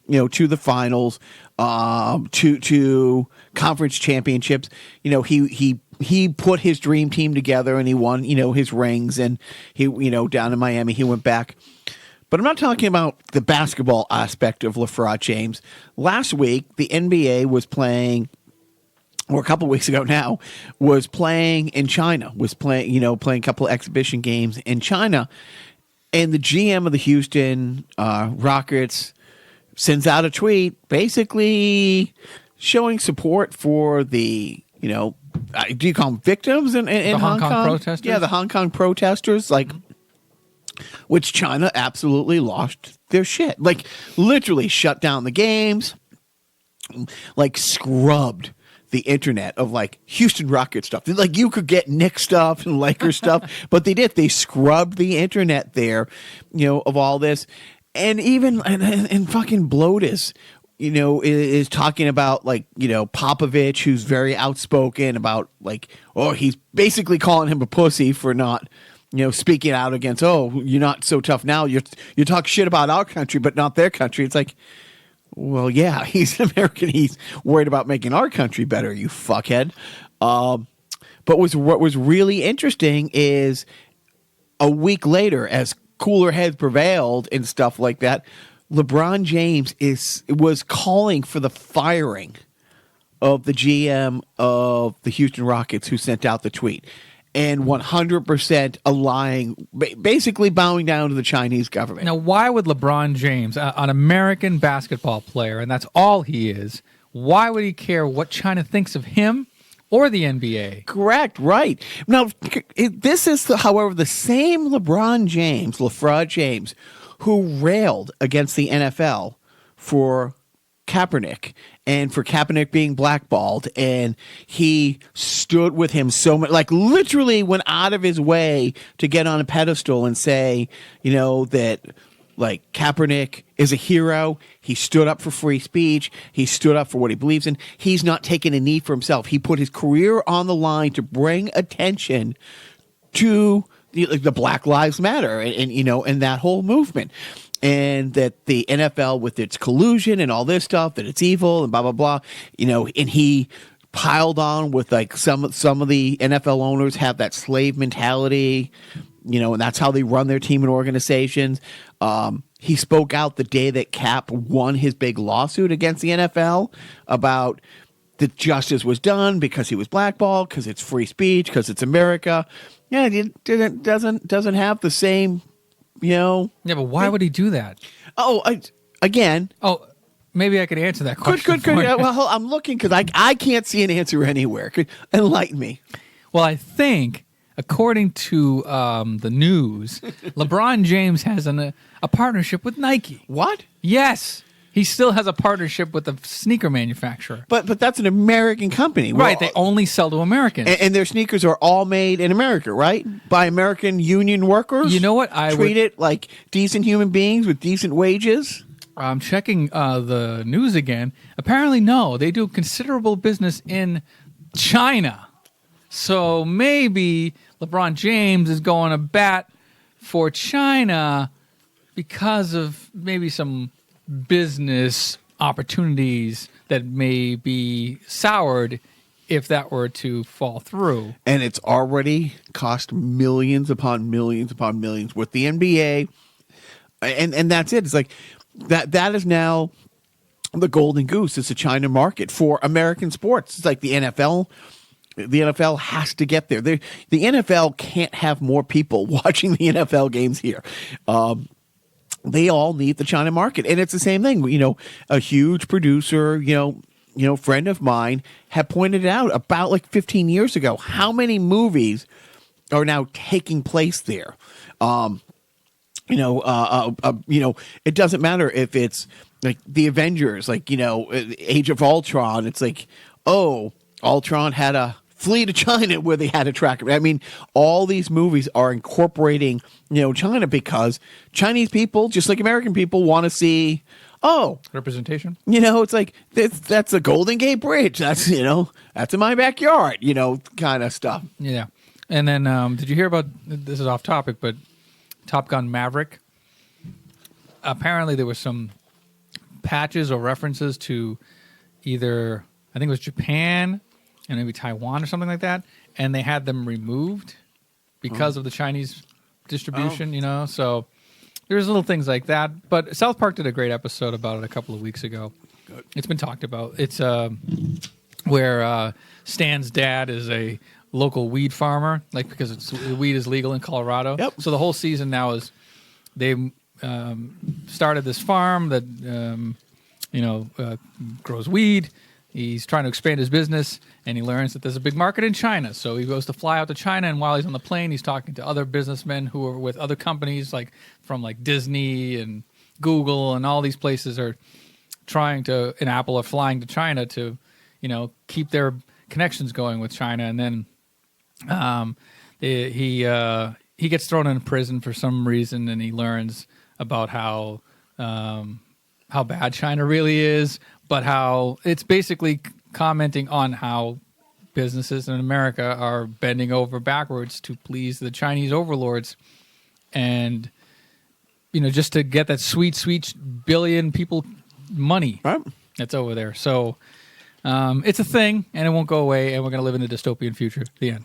to the finals, to conference championships. He put his dream team together, and he won, his rings, and he, down in Miami, he went back. But I'm not talking about the basketball aspect of LeBron James. Last week, the NBA was playing, or a couple of weeks ago now, was playing in China, playing a couple of exhibition games in China. And the GM of the Houston Rockets sends out a tweet basically showing support for the, do you call them victims in Hong Kong? Protesters? Yeah, the Hong Kong protesters, which China absolutely lost their shit. Literally shut down the games, scrubbed the internet of Houston Rocket stuff. You could get Knicks stuff and Lakers stuff, but they did. They scrubbed the internet there, of all this. And even and fucking Bloatus, is talking about Popovich, who's very outspoken about he's basically calling him a pussy for not speaking out against, you're not so tough now. You talk shit about our country, but not their country. It's well, yeah, he's an American. He's worried about making our country better, you fuckhead. But what was really interesting is a week later, as cooler heads prevailed and stuff like that, LeBron James was calling for the firing of the GM of the Houston Rockets who sent out the tweet. And 100% allying, basically bowing down to the Chinese government. Now, why would LeBron James, an American basketball player, and that's all he is, why would he care what China thinks of him or the NBA? Correct, right. Now, this is, however, the same LeBron James, who railed against the NFL for Kaepernick and for Kaepernick being blackballed, and he stood with him so much, literally went out of his way to get on a pedestal and say, that Kaepernick is a hero. He stood up for free speech. He stood up for what he believes in. He's not taking a knee for himself. He put his career on the line to bring attention to the Black Lives Matter and that whole movement. And that the NFL, with its collusion and all this stuff, that it's evil and blah, blah, blah, and he piled on with some of the NFL owners have that slave mentality, and that's how they run their team and organizations. He spoke out the day that Cap won his big lawsuit against the NFL about that justice was done because he was blackballed, because it's free speech, because it's America. Yeah, it doesn't have the same, Yeah, but why would he do that? Again. Oh, maybe I could answer that question. Good. Well, I'm looking because I can't see an answer anywhere. Could enlighten me. Well, I think, according to the news, LeBron James has a partnership with Nike. What? Yes. He still has a partnership with a sneaker manufacturer. But that's an American company. Right. They only sell to Americans. And their sneakers are all made in America, right? By American union workers? You know what? Treated like decent human beings with decent wages? I'm checking the news again. Apparently, no. They do considerable business in China. So maybe LeBron James is going to bat for China because of maybe some business opportunities that may be soured if that were to fall through. And it's already cost millions upon millions upon millions with the NBA. And that's it. It's like that is now the golden goose. It's a China market for American sports. It's like the NFL. The NFL has to get there. The NFL can't have more people watching the NFL games here. They all need the China market. And it's the same thing. You know, a huge producer, friend of mine had pointed out about like 15 years ago how many movies are now taking place there. It doesn't matter if it's like the Avengers, like, Age of Ultron. It's like, oh, Ultron had a flee to China where they had a track. I mean, all these movies are incorporating, China because Chinese people, just like American people, want to see, representation. It's like that's the Golden Gate Bridge. That's that's in my backyard. Kind of stuff. Yeah. And then did you hear about? This is off topic, but Top Gun Maverick. Apparently, there were some patches or references to either I think it was Japan and maybe Taiwan or something like that, and they had them removed because of the Chinese distribution. So there's little things like that. But South Park did a great episode about it a couple of weeks ago. Good. It's been talked about. It's where Stan's dad is a local weed farmer, like because weed is legal in Colorado. Yep. So the whole season now is they started this farm that grows weed. He's trying to expand his business, and he learns that there's a big market in China. So he goes to fly out to China, and while he's on the plane, he's talking to other businessmen who are with other companies, from Disney and Google, and all these places are trying to, and Apple are flying to China to, keep their connections going with China. And then he gets thrown in prison for some reason, and he learns about how bad China really is, but how it's basically commenting on how businesses in America are bending over backwards to please the Chinese overlords, and just to get that sweet billion people money that's over there. So it's a thing, and it won't go away, and we're going to live in a dystopian future. The end.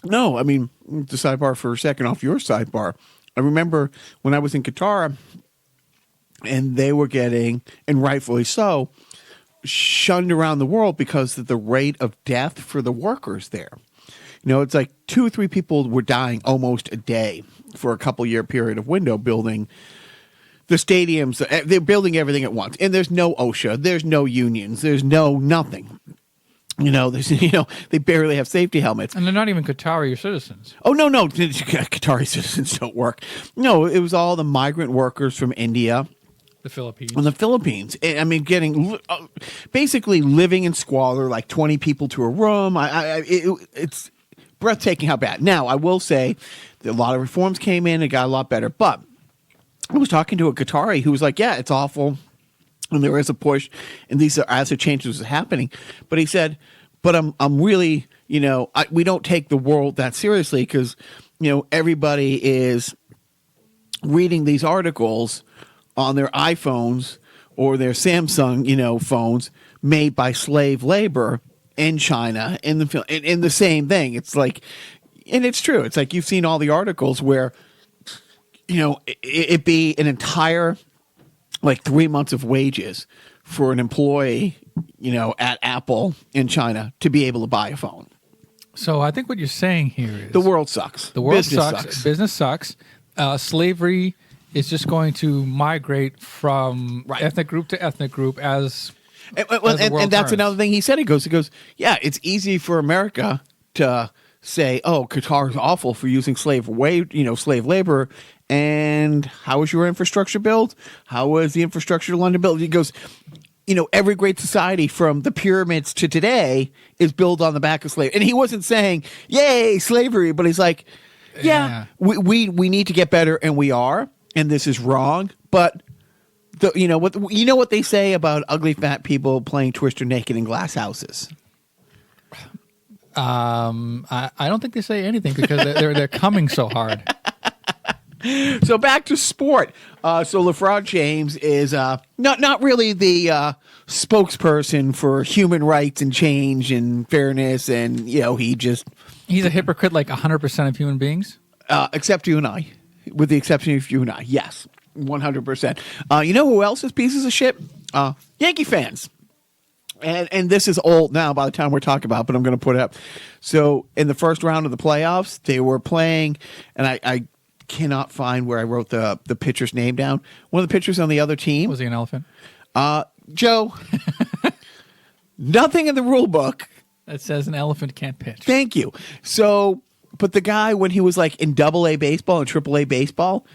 No, I mean, the sidebar for a second off your sidebar. I remember when I was in Qatar, and they were getting, and rightfully so, shunned around the world because of the rate of death for the workers there. It's like 2 or 3 people were dying almost a day for a couple-year period of window building the stadiums. They're building everything at once. And there's no OSHA. There's no unions. There's no nothing. They barely have safety helmets. And they're not even Qatari citizens. Oh, no. Qatari citizens don't work. No, it was all the migrant workers from India. The Philippines. On the Philippines. I mean, basically living in squalor, like 20 people to a room. It's breathtaking how bad. Now, I will say that a lot of reforms came in and got a lot better. But I was talking to a Qatari who was like, yeah, it's awful. And there is a push. And these are as the changes are happening. But he said, but I'm really, we don't take the world that seriously because, everybody is reading these articles on their iPhones or their Samsung, phones made by slave labor in China in the same thing. It's like, and it's true. It's like you've seen all the articles where, it be an entire 3 months of wages for an employee, at Apple in China to be able to buy a phone. So I think what you're saying here is the world sucks. The world sucks. Business sucks. Slavery is just going to migrate from ethnic group to ethnic group as and that's another thing he said. He goes, yeah, it's easy for America to say, oh, Qatar is awful for using slave labor. And how was your infrastructure built? How was the infrastructure of London built? He goes, every great society from the pyramids to today is built on the back of slavery. And he wasn't saying, yay, slavery, but he's like, yeah. we need to get better, and we are. And this is wrong, but what they say about ugly fat people playing Twister naked in glass houses. I don't think they say anything because they're coming so hard. So back to sport. So LeBron James is not really the spokesperson for human rights and change and fairness, and He's a hypocrite like 100% of human beings. Except you and I, with the exception of you and I. Yes, 100%. You know who else is pieces of shit? Yankee fans. And this is old now by the time we're talking about, but I'm going to put it up. So in the first round of the playoffs, they were playing, and I cannot find where I wrote the pitcher's name down. One of the pitchers on the other team. Was he an elephant? Joe, nothing in the rule book That says an elephant can't pitch. Thank you. So, but the guy, when he was like in AA baseball and AAA baseball,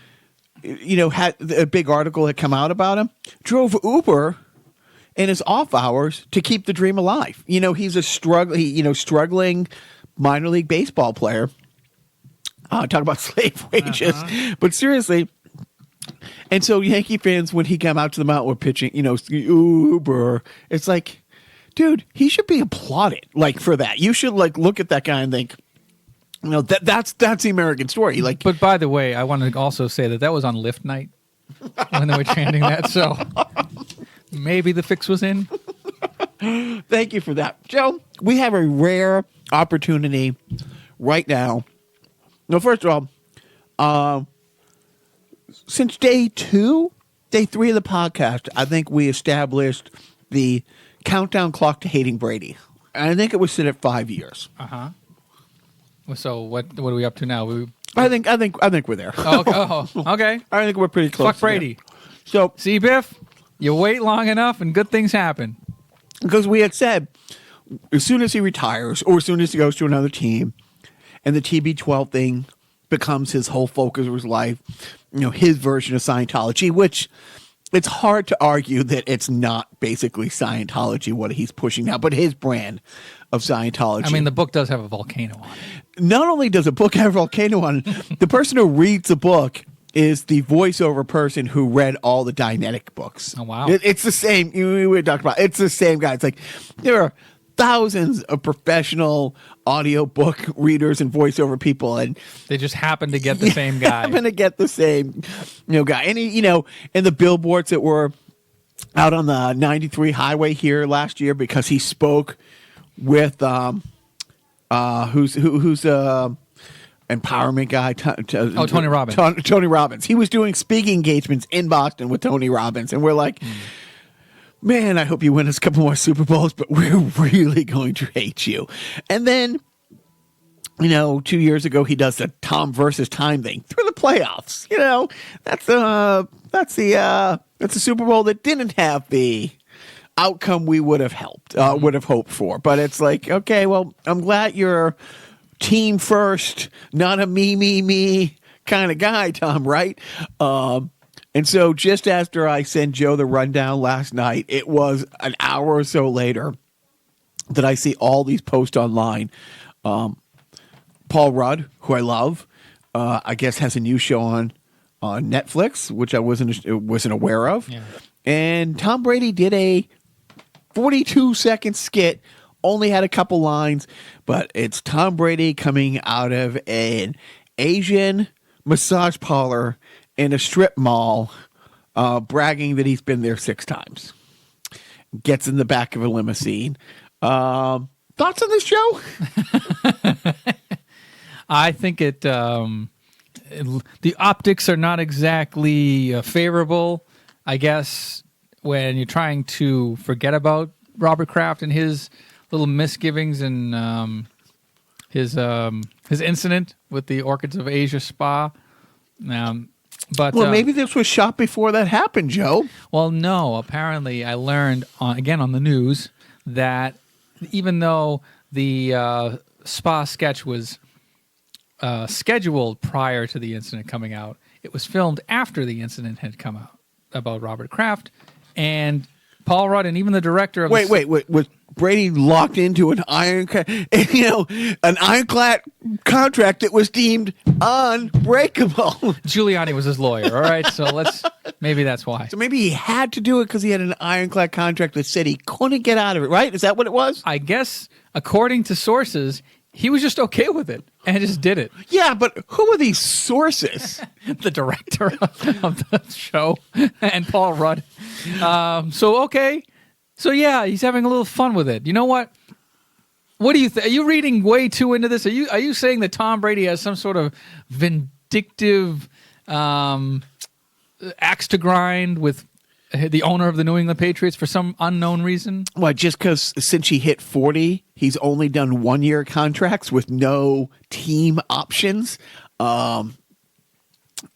had a big article that come out about him, drove Uber in his off hours to keep the dream alive. He's a struggling minor league baseball player. Talk about slave wages. But seriously, and so Yankee fans, when he came out to the mountain with pitching, Uber, it's like, dude, he should be applauded for that. You should look at that guy and think, that's the American story. But by the way, I want to also say that was on Lift Night when they were chanting that. So maybe the fix was in. Thank you for that, Joe. We have a rare opportunity right now. No, first of all, since day 3 of the podcast, I think we established the countdown clock to hating Brady. And I think it was set at 5 years. So what are we up to now? I think we're there. Okay. I think we're pretty close. Fuck Brady. There. So see, Biff, you wait long enough and good things happen. Because we had said, as soon as he retires or as soon as he goes to another team, and the TB12 thing becomes his whole focus of his life, his version of Scientology, which it's hard to argue that it's not basically Scientology, what he's pushing now, but his brand of Scientology. I mean, the book does have a volcano on it. Not only does a book have a volcano on it, the person who reads the book is the voiceover person who read all the Dianetic books. Oh, wow. It's the same. We talked about it's the same guy. It's like there are thousands of professional audiobook readers and voiceover people, and they just happen to get the same guy. Happen to get the same, guy. And he, and the billboards that were out on the 93 highway here last year because he spoke with who's empowerment guy. Tony Robbins. Tony Robbins. He was doing speaking engagements in Boston with Tony Robbins, and we're like. Man, I hope you win us a couple more Super Bowls, but we're really going to hate you. And then, 2 years ago, he does the Tom versus Time thing through the playoffs. That's a Super Bowl that didn't have the outcome we would have hoped for. But it's like, okay, well, I'm glad you're team first, not a me kind of guy, Tom, right? And so just after I sent Joe the rundown last night, it was an hour or so later that I see all these posts online. Paul Rudd, who I love, I guess has a new show on Netflix, which I wasn't aware of. Yeah. And Tom Brady did a 42-second skit, only had a couple lines, but it's Tom Brady coming out of an Asian massage parlor in a strip mall, bragging that he's been there 6 times. Gets in the back of a limousine. Thoughts on this show? I think the optics are not exactly favorable. I guess when you're trying to forget about Robert Kraft and his little misgivings and his incident with the Orchids of Asia spa. But maybe this was shot before that happened, Joe. Well, no. Apparently, I learned on the news that even though the spa sketch was scheduled prior to the incident coming out, it was filmed after the incident had come out about Robert Kraft and Paul Rudd, and even the director of wait, was Brady locked into an ironclad contract that was deemed unbreakable? Giuliani was his lawyer. All right, so maybe that's why. So maybe he had to do it because he had an ironclad contract that said he couldn't get out of it. Right? Is that what it was? I guess according to sources, he was just okay with it and just did it. Yeah, but who are these sources? The director of the show and Paul Rudd. Okay. So, yeah, he's having a little fun with it. You know what? What do you think? Are you reading way too into this? Are you saying that Tom Brady has some sort of vindictive axe to grind with the owner of the New England Patriots for some unknown reason? Well, just because since he hit 40, he's only done 1-year contracts with no team options.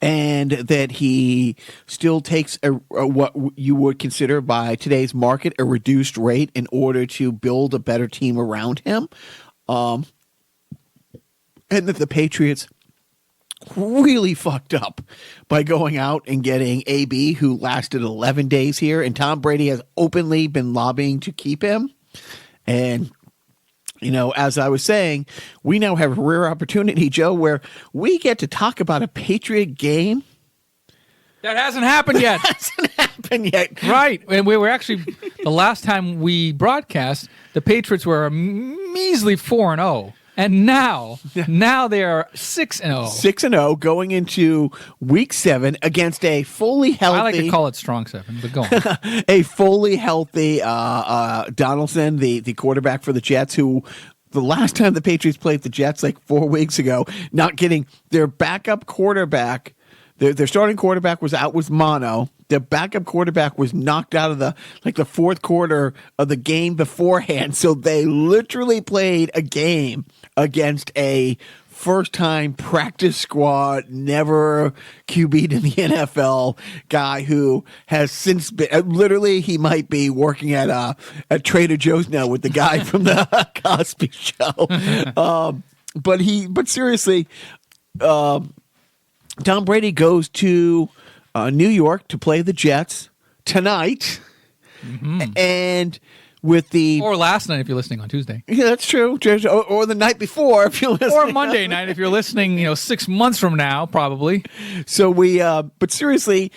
And that he still takes what you would consider by today's market a reduced rate in order to build a better team around him. And that the Patriots really fucked up by going out and getting AB, who lasted 11 days here, and Tom Brady has openly been lobbying to keep him. And as I was saying, we now have a rare opportunity, Joe, where we get to talk about a Patriot game that hasn't happened yet. Right. And we were actually, the last time we broadcast, the Patriots were a measly 4-0. And now they are 6-0. 6-0 going into week 7 against a fully healthy. I like to call it strong 7, but go on. A fully healthy Donaldson, the quarterback for the Jets, who the last time the Patriots played the Jets, like 4 weeks ago, not getting their backup quarterback. Their starting quarterback was out with mono. Their backup quarterback was knocked out of the fourth quarter of the game beforehand. So they literally played a game against a first-time practice squad, never QB'd in the NFL guy who has since been literally he might be working at Trader Joe's now with the guy from the Cosby Show. But seriously, Tom Brady goes to New York to play the Jets tonight, and with the or last night if you're listening on Tuesday. Yeah, that's true. Or the night before if you're listening, or Monday night if you're listening. 6 months from now, probably. So but seriously,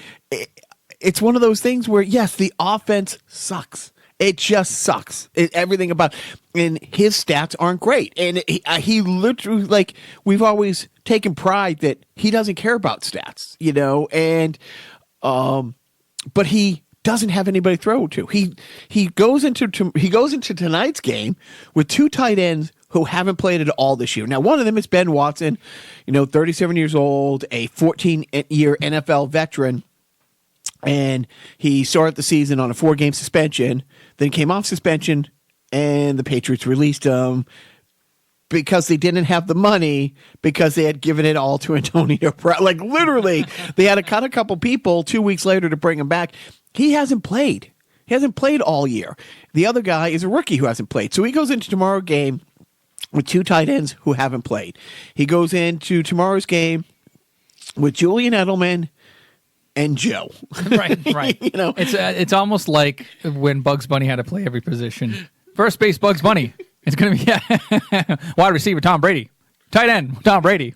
it's one of those things where yes, the offense sucks. It just sucks. Everything about and his stats aren't great. And he literally, we've always taken pride that he doesn't care about stats, and but he doesn't have anybody to throw to. He goes into tonight's game with 2 tight ends who haven't played at all this year. Now, one of them is Ben Watson, 37 years old, a 14-year NFL veteran. And he started the season on a 4-game suspension, then came off suspension, and the Patriots released him because they didn't have the money because they had given it all to Antonio Brown. Literally, they had to cut a couple people 2 weeks later to bring him back. He hasn't played. He hasn't played all year. The other guy is a rookie who hasn't played. So he goes into tomorrow's game with 2 tight ends who haven't played. He goes into tomorrow's game with Julian Edelman and Joe. Right. It's almost like when Bugs Bunny had to play every position. First base, Bugs Bunny. It's going to be wide receiver, Tom Brady. Tight end, Tom Brady.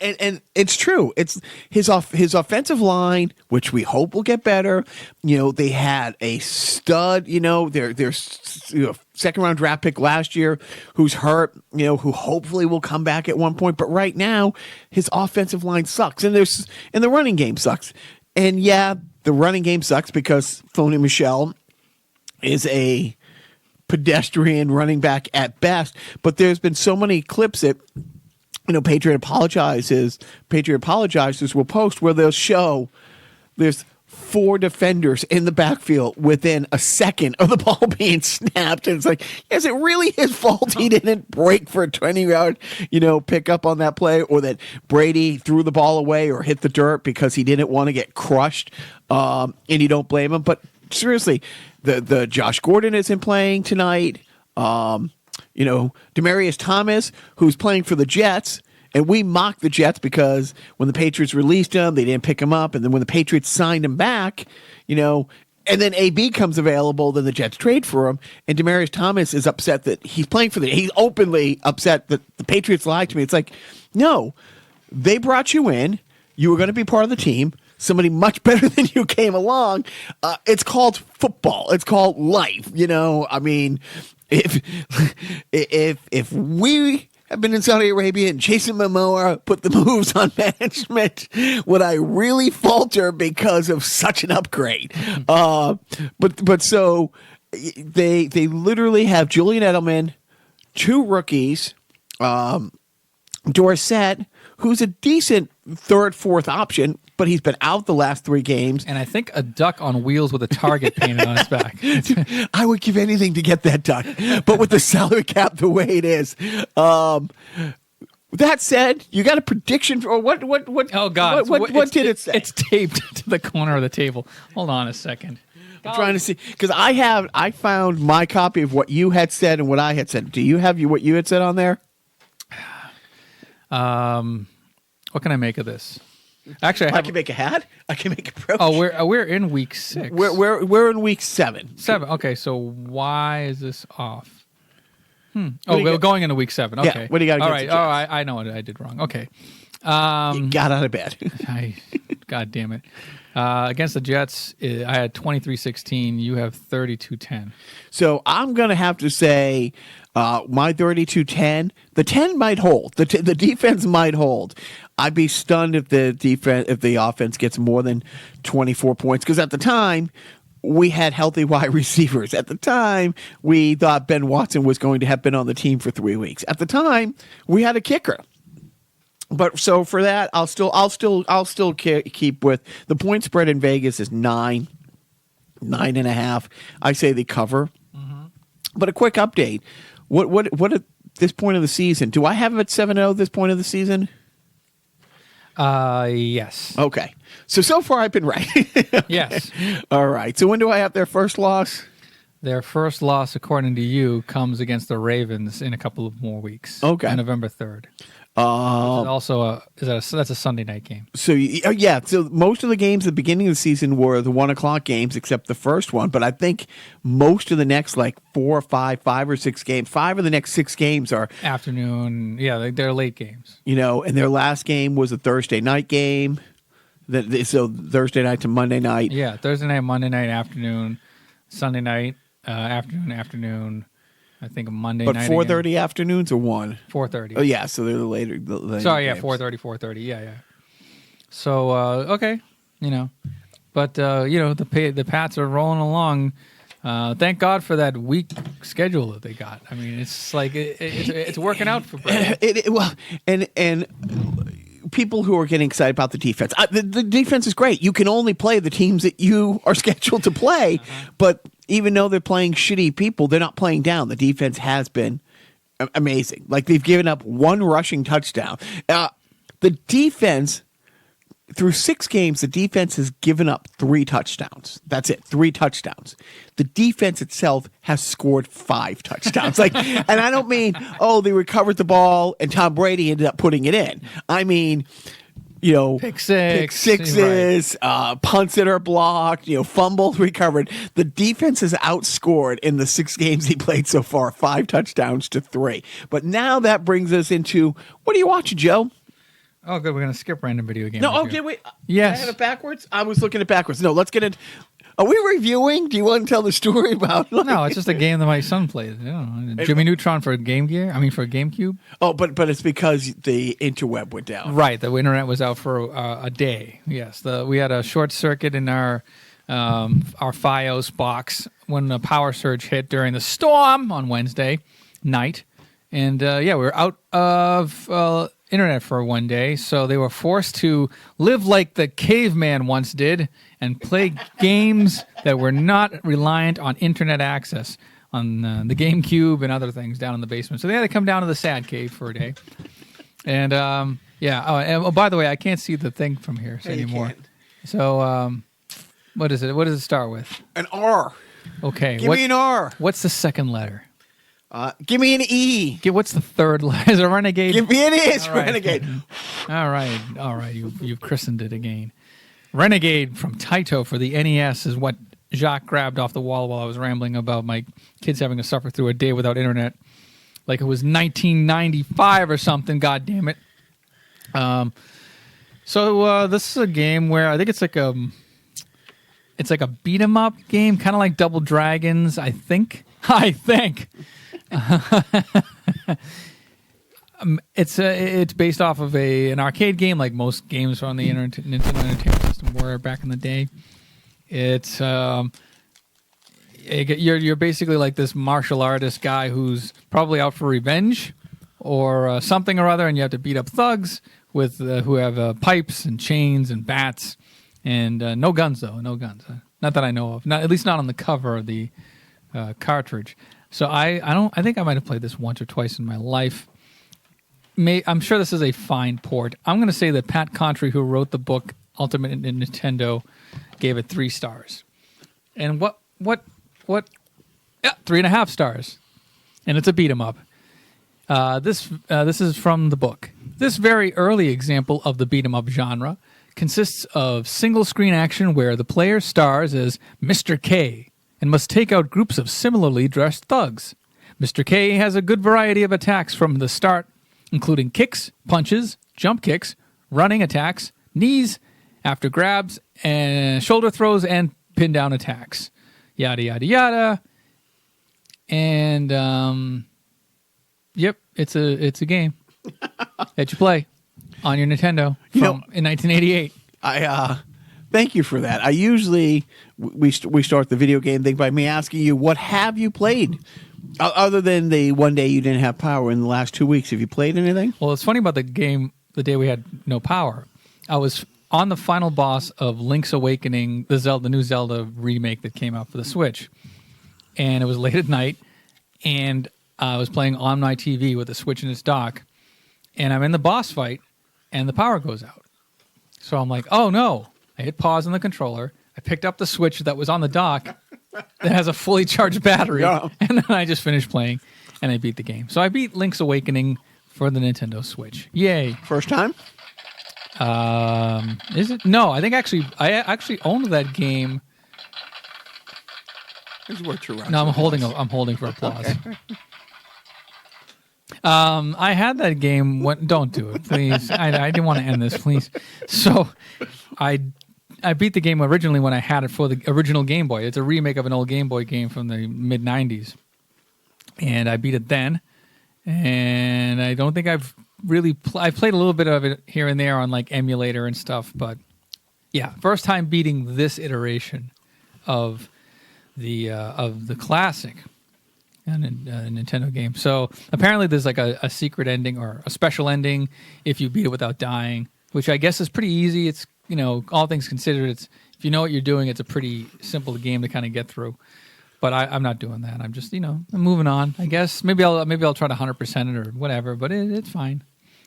and it's true. It's his offensive line, which we hope will get better. They had a stud. Their second round draft pick last year, who's hurt. Who hopefully will come back at one point. But right now, his offensive line sucks, and the running game sucks. And yeah, the running game sucks because Phony Michel is a pedestrian running back at best. But there's been so many clips that. Patriot Apologizes will post where they'll show there's 4 defenders in the backfield within a second of the ball being snapped. And it's like, is it really his fault he didn't break for a 20-yard, pick up on that play, or that Brady threw the ball away or hit the dirt because he didn't want to get crushed? And you don't blame him. But seriously, the Josh Gordon isn't playing tonight. Demaryius Thomas, who's playing for the Jets, and we mocked the Jets because when the Patriots released him, they didn't pick him up, and then when the Patriots signed him back, and then AB comes available, then the Jets trade for him, and Demaryius Thomas is upset that he's playing for he's openly upset that the Patriots lied to me. It's like, no, they brought you in, you were going to be part of the team, somebody much better than you came along. It's called football. It's called life. if we have been in Saudi Arabia and Jason Momoa put the moves on management, would I really falter because of such an upgrade? But so they literally have Julian Edelman, 2 rookies, Dorsett, who's a decent third, fourth option, but he's been out the last 3 games. And I think a duck on wheels with a target painted on its back. I would give anything to get that duck, but with the salary cap the way it is. That said, you got a prediction for what? Oh God! What did it say? It's taped to the corner of the table. Hold on a second. I'm trying to see because I found my copy of what you had said and what I had said. Do you have what you had said on there? What can I make of this? Actually, I can make a hat. I can make a brooch. Oh, we're in week 6. We're in week 7. 7. Okay, so why is this off? Oh, we're going into week 7. Okay. Yeah, what do you got All against right. the Jets? I know what I did wrong. Okay. You got out of bed. God damn it. Against the Jets, I had 23-16. You have 32-10. So I'm going to have to say my 32-10. The 10 might hold. The defense might hold. I'd be stunned if the offense gets more than 24 points because at the time we had healthy wide receivers. At the time we thought Ben Watson was going to have been on the team for 3 weeks. At the time we had a kicker. But so for that, I'll still keep with the point spread in Vegas is 9.5. I say they cover. Mm-hmm. But a quick update: what at this point of the season? Do I have it at 7-0 at this point of the season? Yes. Okay. So far I've been right. Yes. All right. So when do I have their first loss? Their first loss, according to you, comes against the Ravens in a couple of more weeks. Okay. On November 3rd. Also, that's a Sunday night game. So yeah, so most of the games at the beginning of the season were the 1:00 games, except the first one. But I think most of the next 5 or 6 games, 5 of the next 6 games are afternoon. Yeah, they're late games. And their last game was a Thursday night game. So Thursday night to Monday night. Yeah, Thursday night, Monday night, afternoon, Sunday night, afternoon. I think Monday night. But 4:30 afternoons or 1? 4:30. Oh yeah, so they're the later. Sorry, games. yeah, 4:30. Yeah. So okay, but the Pats are rolling along. Thank God for that weak schedule that they got. I mean, it's like it's working out for Brady. And people who are getting excited about the defense. The defense is great. You can only play the teams that you are scheduled to play, but even though they're playing shitty people, they're not playing down. The defense has been amazing. Like they've given up 1 rushing touchdown. The defense, through 6 games, the defense has given up 3 touchdowns. That's it, 3 touchdowns. The defense itself has scored 5 touchdowns. And I don't mean, they recovered the ball and Tom Brady ended up putting it in. I mean, pick sixes, right. Punts that are blocked, fumbles recovered. The defense has outscored in the 6 games he played so far, 5 touchdowns to 3. But now that brings us into, what are you watching, Joe? Oh, good. We're going to skip random video games. No, okay, wait. Yes. I have it backwards? I was looking at backwards. No, let's get into... Are we reviewing? Do you want to tell the story about... No, it's just a game that my son plays. Jimmy Neutron for Game Gear? I mean, for GameCube? Oh, but it's because the interweb went down. Right. The internet was out for a day. Yes. We had a short circuit in our FiOS box when the power surge hit during the storm on Wednesday night. And, we were out of... internet for one day, so they were forced to live like the caveman once did and play games that were not reliant on internet access on the GameCube and other things down in the basement. So they had to come down to the sad cave for a day. And by the way, I can't see the thing from here anymore. So what is it? What does it start with? An R. Okay. Give me an R. What's the second letter? Give me an E. What's the third letter? Is it Renegade? Give me an E. It's All right. Renegade. All right. You've christened it again. Renegade from Taito for the NES is what Jacques grabbed off the wall while I was rambling about my kids having to suffer through a day without internet. Like it was 1995 or something, God damn it. So this is a game where I think it's like It's like a beat 'em up game, kind of like Double Dragons, I think. It's based off of an arcade game, like most games on the Nintendo Entertainment System were back in the day. It's you're basically like this martial artist guy who's probably out for revenge or something or other, and you have to beat up thugs with who have pipes and chains and bats, and no guns though, no guns. Not that I know of. Not at least not on the cover of the cartridge. So I think I might have played this once or twice in my life. I'm sure this is a fine port. I'm going to say that Pat Contry, who wrote the book Ultimate Nintendo, gave it 3 stars. And what? Yeah, 3.5 stars. And it's a beat 'em up. This is from the book. This very early example of the beat 'em up genre consists of single screen action where the player stars as Mr. K and must take out groups of similarly dressed thugs. Mr. K has a good variety of attacks from the start, including kicks, punches, jump kicks, running attacks, knees after grabs, and shoulder throws, and pin down attacks. Yada, yada, yada. And, yep, it's a game that you play on your Nintendo in 1988. Thank you for that. I usually, we start the video game thing by me asking you, what have you played? Other than the one day you didn't have power in the last 2 weeks, have you played anything? Well, it's funny about the game, the day we had no power. I was on the final boss of Link's Awakening, the new Zelda remake that came out for the Switch. And it was late at night, and I was playing on my TV with the Switch in its dock, and I'm in the boss fight, and the power goes out. So I'm like, oh no. I hit pause on the controller. I picked up the Switch that was on the dock that has a fully charged battery, and then I just finished playing, and I beat the game. So I beat Link's Awakening for the Nintendo Switch. Yay. First time? Is it? No, I actually owned that game. This is what you're running. No, I'm holding for applause. Okay. I had that game. Don't do it, please. I didn't want to end this, please. So, I beat the game originally when I had it for the original Game Boy. It's a remake of an old Game Boy game from the mid '90s, and I beat it then. And I don't think I've really. I played a little bit of it here and there on like emulator and stuff, but yeah, first time beating this iteration of the classic Nintendo game. So apparently there's like a secret ending or a special ending if you beat it without dying, which I guess is pretty easy. It's, all things considered, it's if you know what you're doing, it's a pretty simple game to kind of get through. But I'm not doing that. I'm just, I'm moving on. I guess maybe I'll try to 100% it or whatever. But it's fine.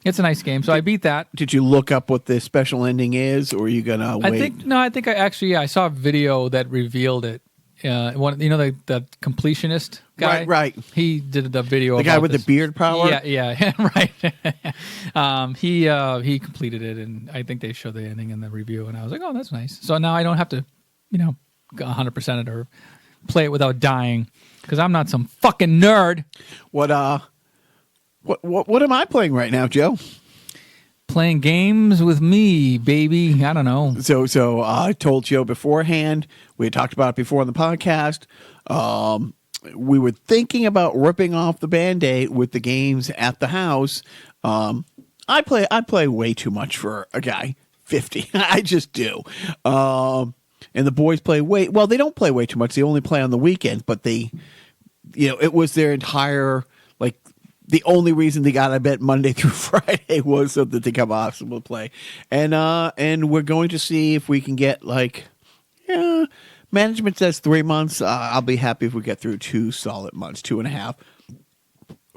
It's a nice game. So I beat that. Did you look up what the special ending is, or are you gonna wait? I think I saw a video that revealed it. The completionist guy, right? He did the video. The guy with the beard power. Yeah, right. He completed it, and I think they showed the ending in the review, and I was like, oh, that's nice. So now I don't have to, 100% it or play it without dying because I'm not some fucking nerd. What am I playing right now, Joe? Playing games with me, baby. I don't know. So I told Joe beforehand. We had talked about it before on the podcast. We were thinking about ripping off the Band-Aid with the games at the house. I play way too much for a guy 50. I just do. And the boys play they don't play way too much. They only play on the weekend, but it was their entire the only reason they got out of bed Monday through Friday was so that they come off and we'll play. And we're going to see if we can get management says 3 months. I'll be happy if we get through 2 solid months, 2.5.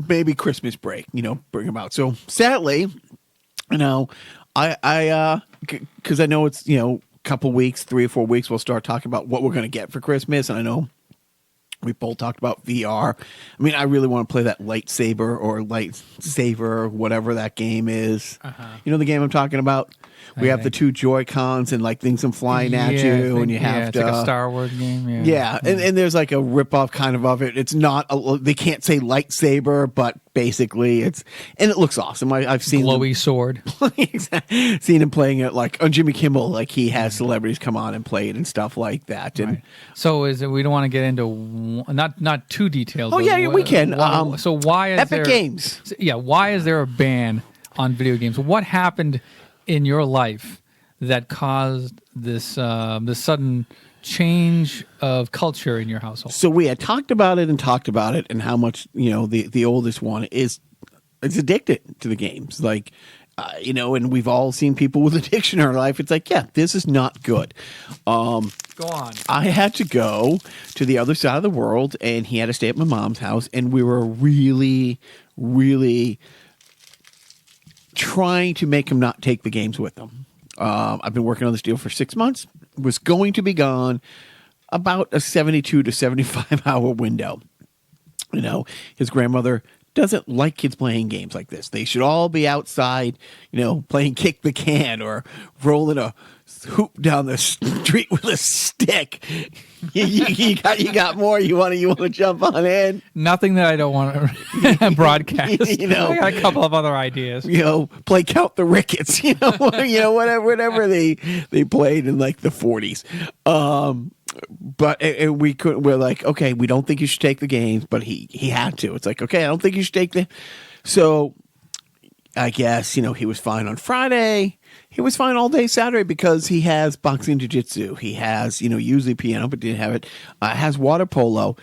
Maybe Christmas break, bring them out. So sadly, I because I know it's, couple weeks, 3 or 4 weeks, we'll start talking about what we're going to get for Christmas. And I know we both talked about VR. I mean, I really want to play that Lightsaber or whatever that game is. Uh-huh. You know the game I'm talking about? We have the 2 Joy-Cons and like things come flying at you, and you have it's to. like a Star Wars game. Yeah, and there's like a ripoff kind of it. It's not. They can't say lightsaber, but basically and it looks awesome. I've seen glowy sword. Seen him playing it like on Jimmy Kimmel. Like he has celebrities come on and play it and stuff like that. And Right. So we don't want to get into not too detailed. Oh yeah, we can. So why is Epic there Games? Yeah, why is there a ban on video games? What happened in your life that caused this this sudden change of culture in your household? So we had talked about it and how much the oldest one is addicted to the games. Like and we've all seen people with addiction in our life. It's like, yeah, this is not good. Go on. I had to go to the other side of the world, and he had to stay at my mom's house, and we were really, really trying to make him not take the games with him. I've been working on this deal for 6 months. Was going to be gone about a 72 to 75 hour window. His grandmother doesn't like kids playing games like this. They should all be outside, playing kick the can or rolling a hoop down the street with a stick. you got more. You want to jump on in? Nothing that I don't want to broadcast. I got a couple of other ideas. Play Count the Rickets. Whatever they played in like the 40s. But we couldn't. We're like, okay, we don't think you should take the games, but he had to. It's like, okay, I don't think you should take the. So, I guess he was fine on Friday. He was fine all day Saturday because he has boxing, jiu-jitsu. He has usually piano, but didn't have it. Has water polo,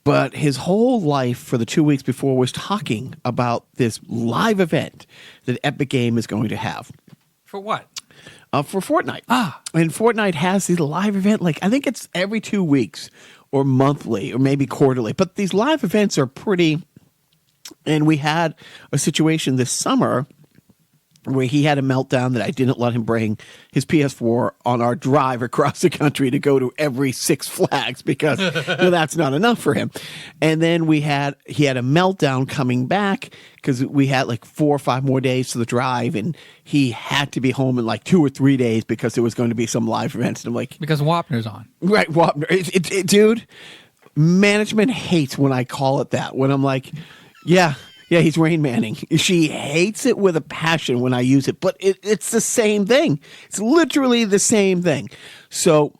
but his whole life for the 2 weeks before was talking about this live event that Epic Game is going to have. For what? For Fortnite. And Fortnite has these live event, like I think it's every 2 weeks or monthly or maybe quarterly. But these live events are pretty. And we had a situation this summer where he had a meltdown that I didn't let him bring his PS4 on our drive across the country to go to every Six Flags because that's not enough for him. And then he had a meltdown coming back because we had like 4 or 5 more days to the drive, and he had to be home in like 2 or 3 days because there was going to be some live events. And I'm like, because Wapner's on. Right, Wapner. Dude, management hates when I call it that. When I'm like, yeah, he's Rain Manning. She hates it with a passion when I use it, but it's the same thing. It's literally the same thing. So,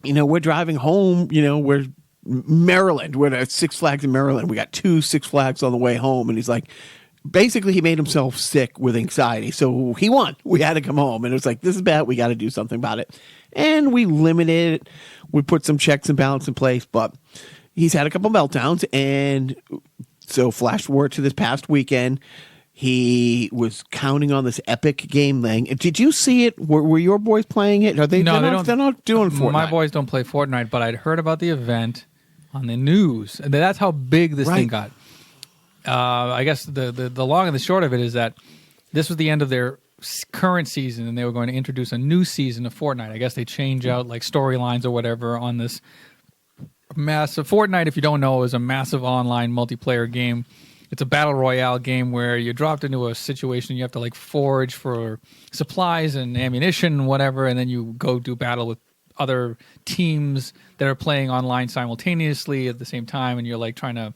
we're driving home, we're Maryland. We're at Six Flags in Maryland. We got 2 Six Flags on the way home, and he's like, basically he made himself sick with anxiety. So he won. We had to come home, and it was like, this is bad. We got to do something about it. And we limited it. We put some checks and balance in place, but he's had a couple meltdowns, and so flash forward to this past weekend, he was counting on this Epic Game thing. Did you see it? Were your boys playing it? Are they? No, they're not doing Fortnite. My boys don't play Fortnite, but I'd heard about the event on the news. And that's how big this thing got. I guess the long and the short of it is that this was the end of their current season, and they were going to introduce a new season of Fortnite. I guess they change out like storylines or whatever on this massive Fortnite. If you don't know, is a massive online multiplayer game. It's a battle royale game where you're dropped into a situation you have to like forage for supplies and ammunition and whatever, and then you go do battle with other teams that are playing online simultaneously at the same time, and you're like trying to,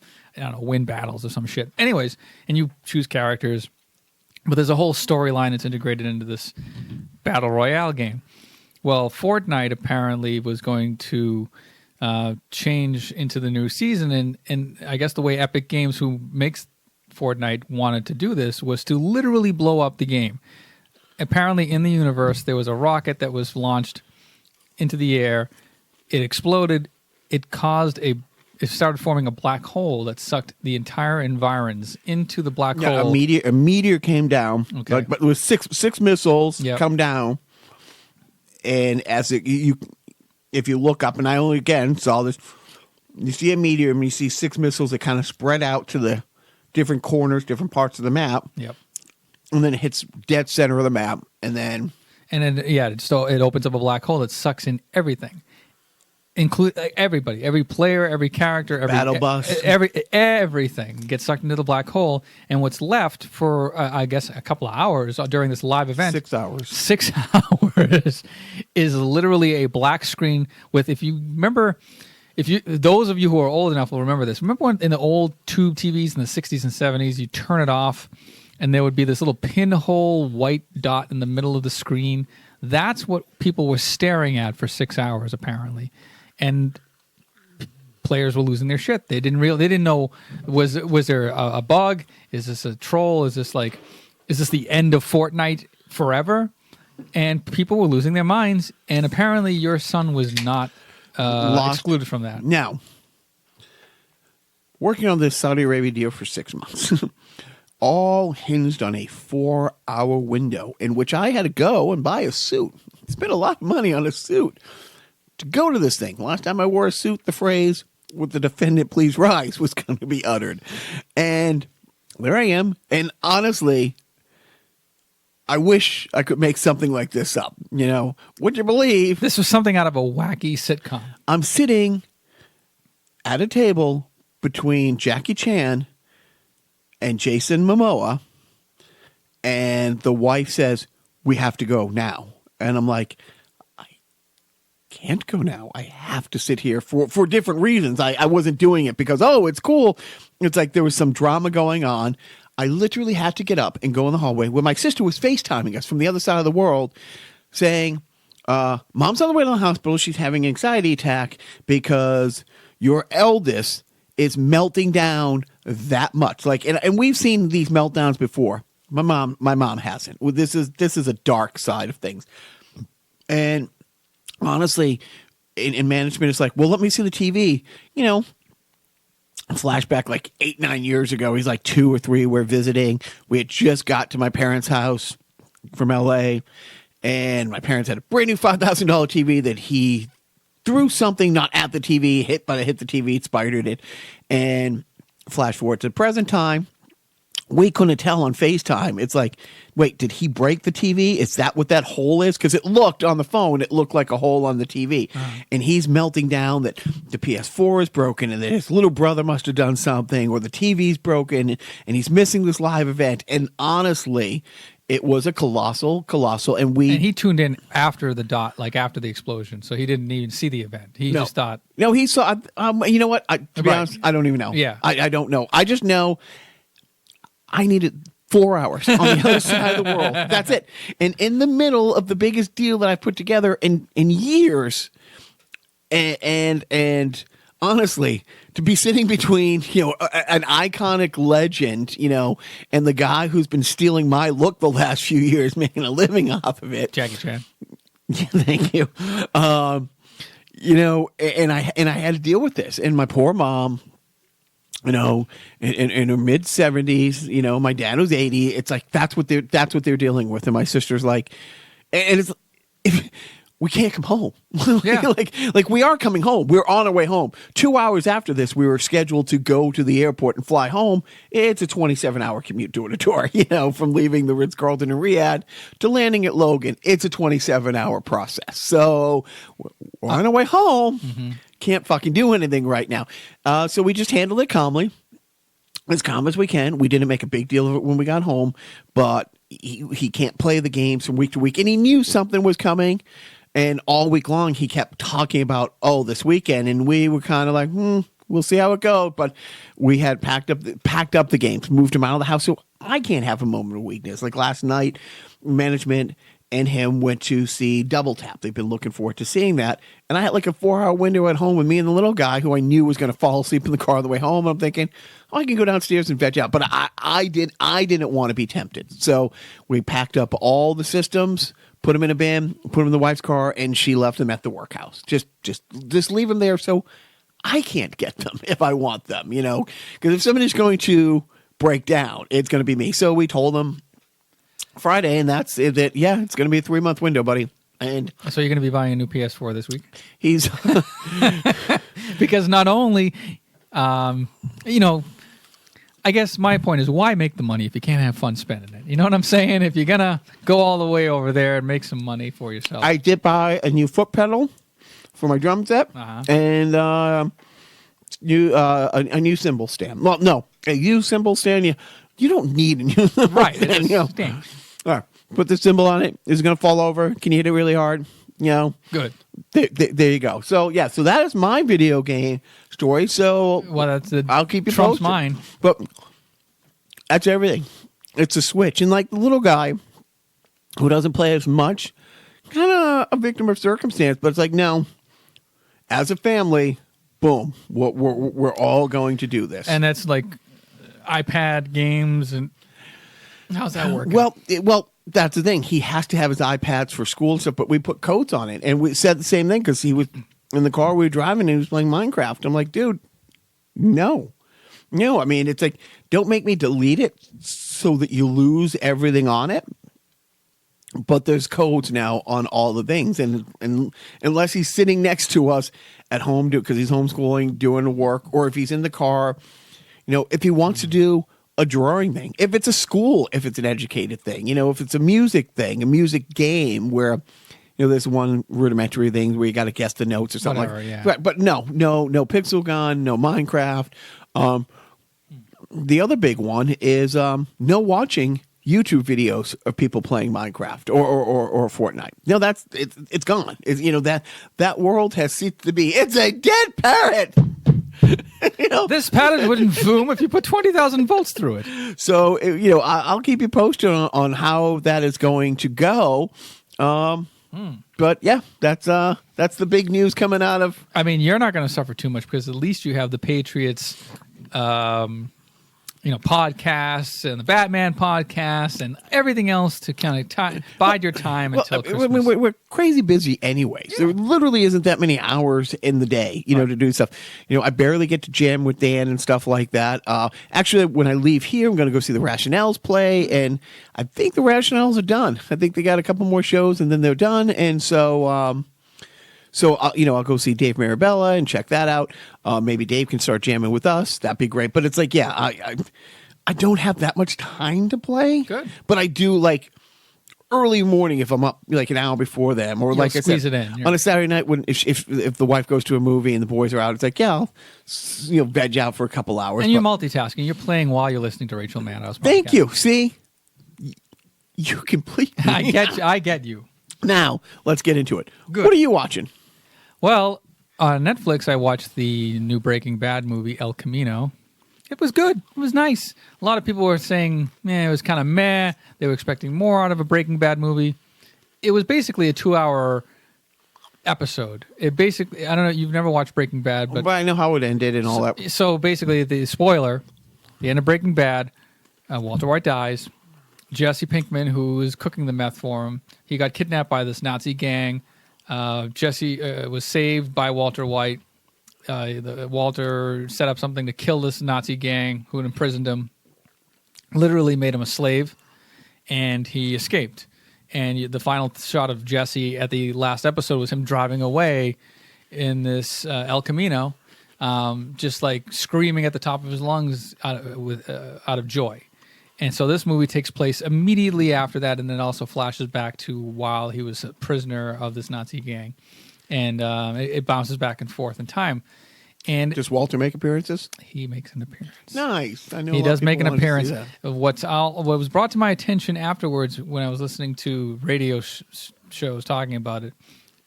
win battles or some shit. Anyways, and you choose characters, but there's a whole storyline that's integrated into this battle royale game. Well, Fortnite apparently was going to change into the new season, and I guess the way Epic Games, who makes Fortnite, wanted to do this was to literally blow up the game. Apparently in the universe there was a rocket that was launched into the air. It exploded. It started forming a black hole that sucked the entire environs into the black hole. A meteor came down. Okay. But it was six missiles come down, and as if you look up, and I only again saw this, you see a meteor and you see 6 missiles that kind of spread out to the different corners, different parts of the map. Yep. And then it hits dead center of the map, and then it opens up a black hole that sucks in everything. include everybody, every player, every character, every Battle bus. everything gets sucked into the black hole, and what's left for I guess a couple of hours during this live event, 6 hours. 6 hours is literally a black screen with, if you remember, those of you who are old enough will remember this. Remember when in the old tube TVs in the 60s and 70s, you turn it off and there would be this little pinhole white dot in the middle of the screen. That's what people were staring at for 6 hours, apparently. And players were losing their shit. They didn't know, was there a bug? Is this a troll? Is this the end of Fortnite forever? And people were losing their minds. And apparently your son was not excluded from that. Now, working on this Saudi Arabia deal for 6 months, all hinged on a 4-hour window in which I had to go and buy a suit. Spent a lot of money on a suit to go to this thing. Last time I wore a suit, the phrase, "Would the defendant please rise," was going to be uttered. And there I am. And honestly, I wish I could make something like this up. Would you believe? This was something out of a wacky sitcom. I'm sitting at a table between Jackie Chan and Jason Momoa, and the wife says, "We have to go now." And I'm like, I can't go now. I have to sit here for different reasons. I wasn't doing it because, it's cool. It's like there was some drama going on. I literally had to get up and go in the hallway where my sister was FaceTiming us from the other side of the world saying, "Mom's on the way to the hospital. She's having an anxiety attack because your eldest is melting down that much." And we've seen these meltdowns before. My mom hasn't. Well, this is a dark side of things. And honestly, in management, it's like, well, let me see the TV. Flashback like 8-9 years ago. He's like 2 or 3. We're visiting. We had just got to my parents' house from LA, and my parents had a brand new $5,000 TV that he threw something not at the TV, hit the TV, spidered it, and flash forward to the present time. We couldn't tell on FaceTime. It's like, wait, did he break the TV? Is that what that hole is? Because it looked on the phone, it looked like a hole on the TV. And he's melting down that the PS4 is broken and that his little brother must have done something, or the TV's broken, and he's missing this live event. And honestly, it was a colossal, and he tuned in after the dot, like after the explosion, so he didn't even see the event. He just thought, no, he saw. You know what? To be honest, I don't even know. Yeah, I don't know. I just know I needed 4 hours on the other side of the world. That's it. And in the middle of the biggest deal that I've put together in years, and honestly, to be sitting between, an iconic legend, and the guy who's been stealing my look the last few years, making a living off of it. Jackie Chan. Yeah, thank you. And I had to deal with this. And my poor mom, in her mid 70s, my dad was 80. It's like, that's what they're dealing with. And my sister's like, and it's, we can't come home. Yeah. like we are coming home. We're on our way home. 2 hours after this, we were scheduled to go to the airport and fly home. It's a 27-hour commute door to door, from leaving the Ritz-Carlton in Riyadh to landing at Logan. It's a 27-hour process. So we're on our way home. Mm-hmm. Can't fucking do anything right now. So we just handled it calmly, as calm as we can. We didn't make a big deal of it when we got home, but he can't play the games from week to week. And he knew something was coming. And all week long, he kept talking about, this weekend. And we were kind of like, we'll see how it goes. But we had packed up the games, moved him out of the house. So I can't have a moment of weakness. Like last night, management and him went to see Double Tap. They've been looking forward to seeing that. And I had like a 4-hour window at home with me and the little guy who I knew was going to fall asleep in the car on the way home. And I'm thinking, I can go downstairs and veg out. But I didn't want to be tempted. So we packed up all the systems, put them in a bin, put them in the wife's car, and she left them at the workhouse. Just leave them there so I can't get them if I want them, Because if somebody's going to break down, it's going to be me. So we told them Friday, and that's it. Yeah, it's going to be a 3-month window, buddy. And so you're going to be buying a new PS4 this week? He's because not only, I guess my point is, why make the money if you can't have fun spending it? You know what I'm saying? If you're going to go all the way over there and make some money for yourself. I did buy a new foot pedal for my drum set, and a new cymbal stand. Well, no, a used cymbal stand. You don't need a new cymbal Right. stand. It stinks. All right, put the cymbal on it. Is it going to fall over? Can you hit it really hard? Good. There you go. So so that is my video game story. So I'll keep you Trump's posted. mine. But that's everything. It's a switch, and like the little guy who doesn't play as much, kind of a victim of circumstance. But it's like, no, as a family, boom, we're all going to do this. And that's like iPad games, and how's that working? Well, that's the thing. He has to have his iPads for school and stuff, but we put codes on it. And we said the same thing because he was in the car we were driving and he was playing Minecraft. I'm like, dude, no. I mean, it's like, don't make me delete it so that you lose everything on it. But there's codes now on all the things. And unless he's sitting next to us at home because he's homeschooling, doing work, or if he's in the car, if he wants to do a drawing thing, if it's a school, if it's an educated thing, if it's a music thing, a music game where, there's one rudimentary thing where you got to guess the notes or something. Whatever, yeah. But no Pixel Gun, no Minecraft. The other big one is no watching YouTube videos of people playing Minecraft or Fortnite. No, it's gone. That world has ceased to be. It's a dead parrot. This pattern wouldn't boom if you put 20,000 volts through it. So, I'll keep you posted on how that is going to go. But yeah, that's the big news coming out of. I mean, you're not going to suffer too much because at least you have the Patriots, podcasts and the Batman podcast and everything else to kind of bide your time until Christmas. We're crazy busy anyways. Yeah. There literally isn't that many hours in the day, to do stuff. I barely get to jam with Dan and stuff like that. Actually, when I leave here, I'm going to go see the Rationales play, and I think the Rationales are done. I think they got a couple more shows, and then they're done. And so, I'll go see Dave Marabella and check that out. Maybe Dave can start jamming with us. That'd be great. But it's like, I don't have that much time to play. Good. But I do like early morning if I'm up like an hour before them, or like I said, it in. On a Saturday night when if the wife goes to a movie and the boys are out, it's like, I'll veg out for a couple hours. And you're multitasking. You're playing while you're listening to Rachel Maddow's podcast. Thank you. See, you complete me. I get you. Now let's get into it. Good. What are you watching? Well, on Netflix, I watched the new Breaking Bad movie, El Camino. It was good. It was nice. A lot of people were saying, it was kind of meh. They were expecting more out of a Breaking Bad movie. It was basically a 2-hour episode. It basically, I don't know, you've never watched Breaking Bad, but I know how it ended and all that. So basically, the spoiler, the end of Breaking Bad, Walter White dies. Jesse Pinkman, who is cooking the meth for him, he got kidnapped by this Nazi gang. Jesse was saved by Walter White. Walter set up something to kill this Nazi gang who had imprisoned him, literally made him a slave, and he escaped. And the final shot of Jesse at the last episode was him driving away in this El Camino, just like screaming at the top of his lungs out of joy. And so this movie takes place immediately after that, and then also flashes back to while he was a prisoner of this Nazi gang. And it bounces back and forth in time. And does Walter make appearances? He makes an appearance. Nice. I know he does make an appearance. What was brought to my attention afterwards when I was listening to radio shows talking about it,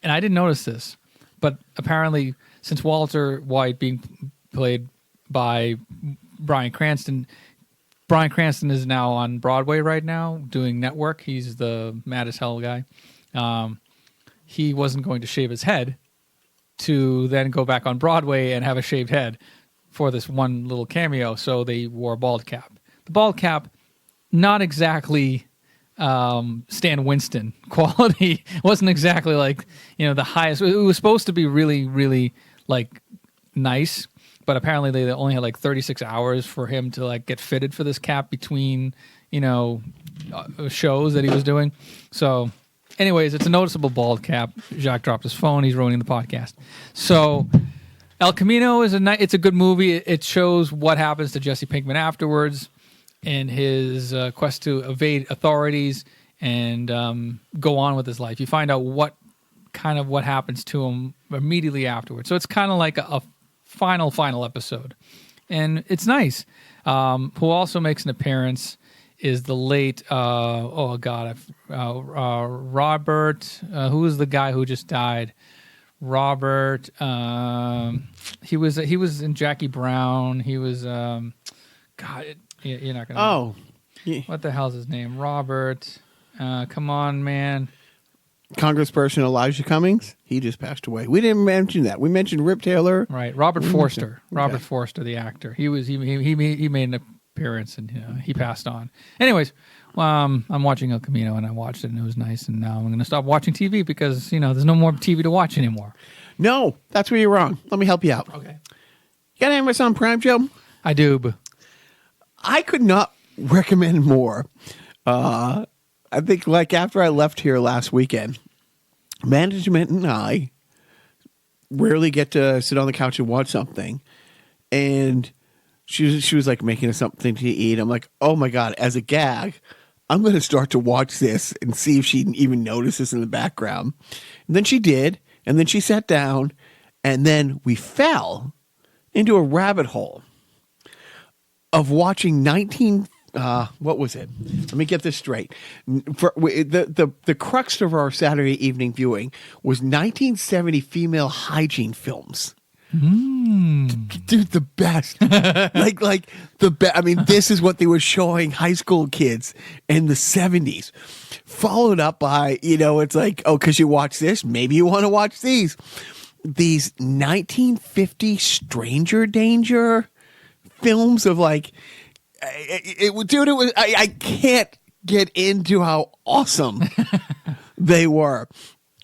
and I didn't notice this, but apparently since Walter White being played by Bryan Cranston is now on Broadway right now doing network. He's the mad as hell guy. He wasn't going to shave his head to then go back on Broadway and have a shaved head for this one little cameo, so they wore a bald cap. The bald cap, not exactly Stan Winston quality. Wasn't exactly like, the highest. It was supposed to be really, really like nice, but apparently they only had like 36 hours for him to like get fitted for this cap between, shows that he was doing. So anyways, it's a noticeable bald cap. Jacques dropped his phone. He's ruining the podcast. So El Camino it's a good movie. It shows what happens to Jesse Pinkman afterwards in his quest to evade authorities and go on with his life. You find out what kind of what happens to him immediately afterwards. So it's kind of like a final episode, and it's nice. Who also makes an appearance is the late Robert. Who was the guy who just died? Robert. He was in Jackie Brown. He was you're not gonna. Oh, yeah. What the hell's his name? Robert. Come on, man. Congressperson Elijah Cummings. He just passed away. We didn't mention that. We mentioned Rip Taylor. Right, Robert Forster. Okay. Robert Forster, the actor. He made an appearance and he passed on. Anyways, I'm watching El Camino and I watched it and it was nice. And now I'm going to stop watching TV because there's no more TV to watch anymore. No, that's where you're wrong. Let me help you out. Okay. You got Amazon Prime, Joe? I do. But I could not recommend more. I think like after I left here last weekend, management and I rarely get to sit on the couch and watch something. And she was like making us something to eat. I'm like, oh my God, as a gag, I'm going to start to watch this and see if she even notices in the background. And then she did. And then she sat down and then we fell into a rabbit hole of watching what was it? Let me get this straight. The crux of our Saturday evening viewing was 1970 female hygiene films. Dude, the best. like the best. I mean, this is what they were showing high school kids in the 70s. Followed up by, it's like, oh, because you watch this, maybe you want to watch these 1950 stranger danger films of like, I can't get into how awesome they were.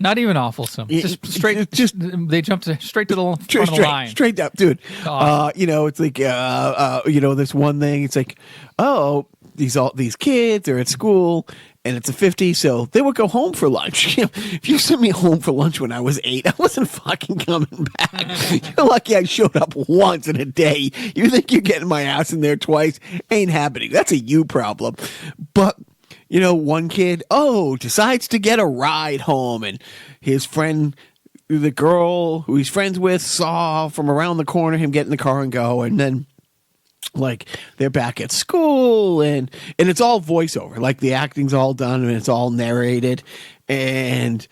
not even awful-some. Just straight. They jumped straight to the front of the line. Straight up, dude. Awesome. It's like this one thing. It's like, oh, these kids are at school and it's a 50, so they would go home for lunch. If you sent me home for lunch when I was 8, I wasn't fucking coming back. You're lucky I showed up once in a day. You think you're getting my ass in there twice? Ain't happening. That's a you problem. But one kid, decides to get a ride home, and his friend, the girl who he's friends with, saw from around the corner him get in the car and go, and then like they're back at school and it's all voiceover, like the acting's all done and it's all narrated, and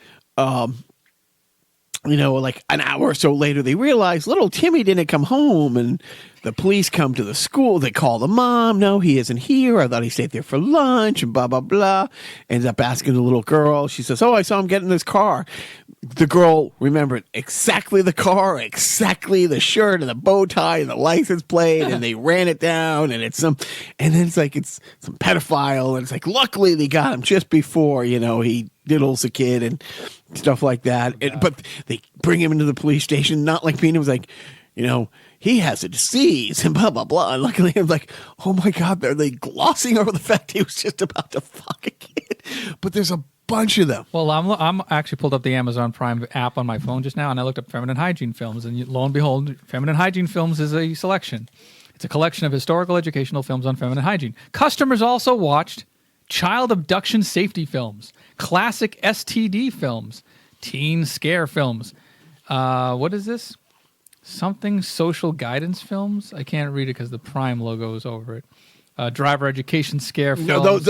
like an hour or so later they realize little Timmy didn't come home, and the police come to the school. They call the mom. No, he isn't here. I thought he stayed there for lunch and blah blah blah. Ends up asking the little girl. She says, I saw him get in his car. The girl remembered exactly the car, exactly the shirt and the bow tie and the license plate, and they ran it down, and then it's some pedophile, and it's like, luckily they got him just before, he diddles a kid and stuff like that. But they bring him into the police station, not like Pina was like, he has a disease and blah, blah, blah. And luckily I'm like, oh my God, are they glossing over the fact he was just about to fuck a kid? But there's a bunch of them. Well, I'm actually pulled up the Amazon Prime app on my phone just now, and I looked up feminine hygiene films, and lo and behold, feminine hygiene films is a selection. It's a collection of historical educational films on feminine hygiene. Customers also watched child abduction safety films, classic STD films, teen scare films. What is this? Something social guidance films? I can't read it because the Prime logo is over it. Driver education scare films,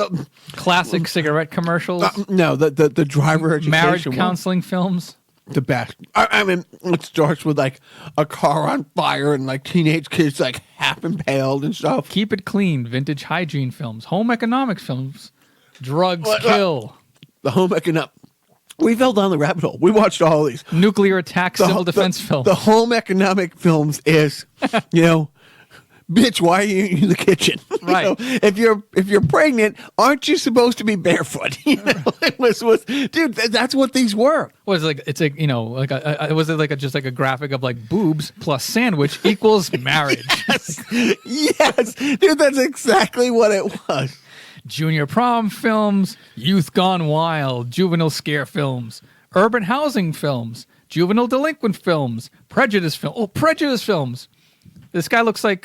classic cigarette commercials. The driver education marriage counseling films. The best. I mean, it starts with like a car on fire and like teenage kids like half impaled and stuff. Keep it clean. Vintage hygiene films. Home economics films. Drugs kill. The home economic. We fell down the rabbit hole. We watched all these. Nuclear attack civil defense films. The home economic films is, bitch, why are you in the kitchen? Right. If you're pregnant, aren't you supposed to be barefoot? It was dude. That's what these were. Was like it's like was it like just like a graphic of like boobs plus sandwich equals marriage? Yes, dude. That's exactly what it was. Junior prom films, youth gone wild, juvenile scare films, urban housing films, juvenile delinquent films, prejudice films. This guy looks like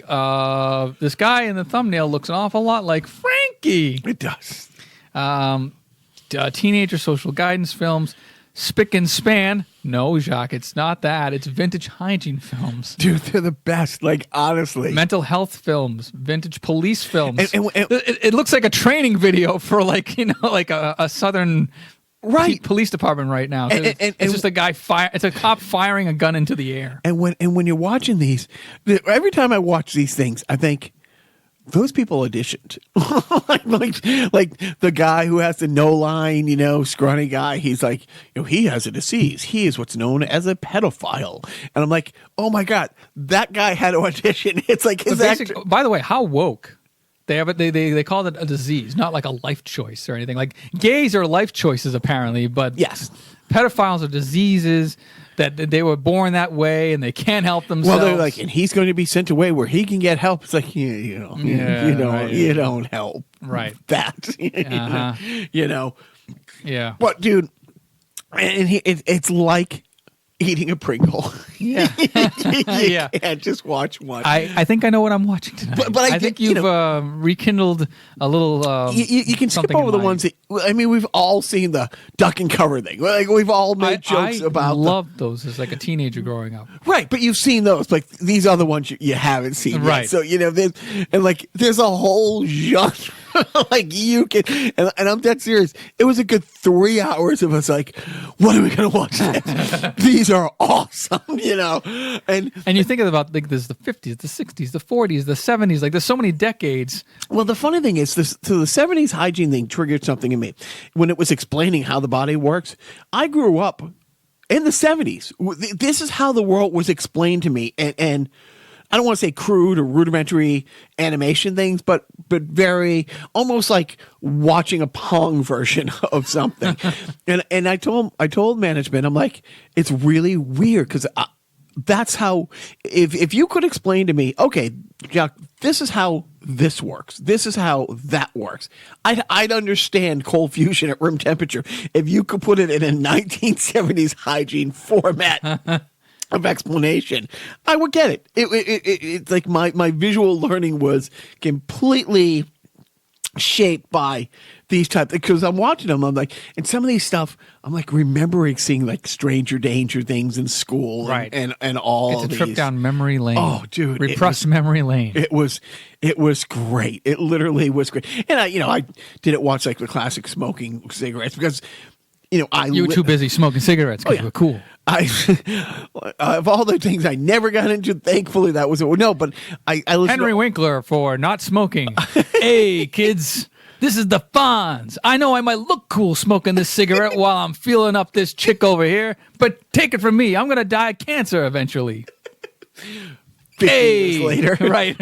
this guy in the thumbnail looks an awful lot like Frankie. It does. Teenager social guidance films, Spick and Span. No, Jacques, it's not that. It's vintage hygiene films. Dude, they're the best. Like, honestly. Mental health films, vintage police films. And it looks like a training video for like a southern police department right now. It's just a guy it's a cop firing a gun into the air. And when you're watching these, every time I watch these things, I think those people auditioned. like the guy who has the no line, scrawny guy. He's like, he has a disease. He is what's known as a pedophile. And I'm like, oh my God, that guy had to audition. It's like his actor. By the way, how woke? They call it a disease, not like a life choice or anything. Like gays are life choices apparently, but yes, pedophiles are diseases that they were born that way and they can't help themselves. Well, they're like, and he's going to be sent away where he can get help. It's like, you don't help, right? That, yeah. But dude, and it's like eating a Pringle. Yeah. You can't just watch one. I think I know what I'm watching tonight. But I think you've rekindled a little. You can skip over the ones that. I mean, we've all seen the duck and cover thing. Like we've all made jokes about. I loved those as like a teenager growing up. Right, but you've seen those. Like these other ones you haven't seen. Right. Yet. So there's a whole genre. Like you can, and I'm dead serious. It was a good 3 hours of us like, what are we gonna watch next? These are awesome, And you think about like there's the 50s, the 60s, the 40s, the 70s. Like there's so many decades. Well, the funny thing is, the 70s hygiene thing triggered something in me when it was explaining how the body works. I grew up in the 70s. This is how the world was explained to me, and I don't want to say crude or rudimentary animation things, but very almost like watching a Pong version of something. and I told management, I'm like, it's really weird because that's how if you could explain to me, okay, Jacques, this is how this works. This is how that works. I'd understand cold fusion at room temperature if you could put it in a 1970s hygiene format. Of explanation, I would get it. It's like my visual learning was completely shaped by these type because I'm watching them. I'm like, and some of these stuff, I'm like remembering seeing like Stranger Danger things in school, right? And all. It's a trip down memory lane. Oh, dude, repressed memory lane. It was great. It literally was great. And I didn't watch like the classic smoking cigarettes because. You were too busy smoking cigarettes because we're cool. Of all the things I never got into, thankfully that was no. But I listened Henry Winkler for not smoking. Hey kids, this is the Fonz. I know I might look cool smoking this cigarette while I'm feeling up this chick over here, but take it from me, I'm gonna die of cancer eventually. 50 years later, right?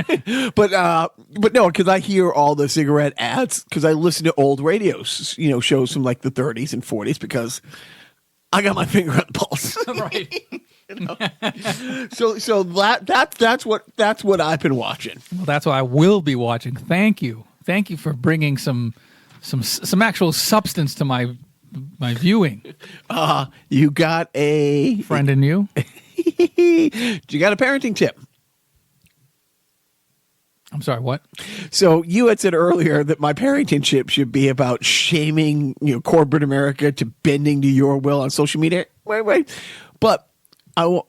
But no, because I hear all the cigarette ads because I listen to old radios, shows from like the 30s and 40s because I got my finger on the pulse, right? So that's what I've been watching. Well, that's what I will be watching. Thank you for bringing some actual substance to my viewing. You got a friend in you. You got a parenting tip. I'm sorry, what? So you had said earlier that my parenting tip should be about shaming, corporate America to bending to your will on social media. Wait. But I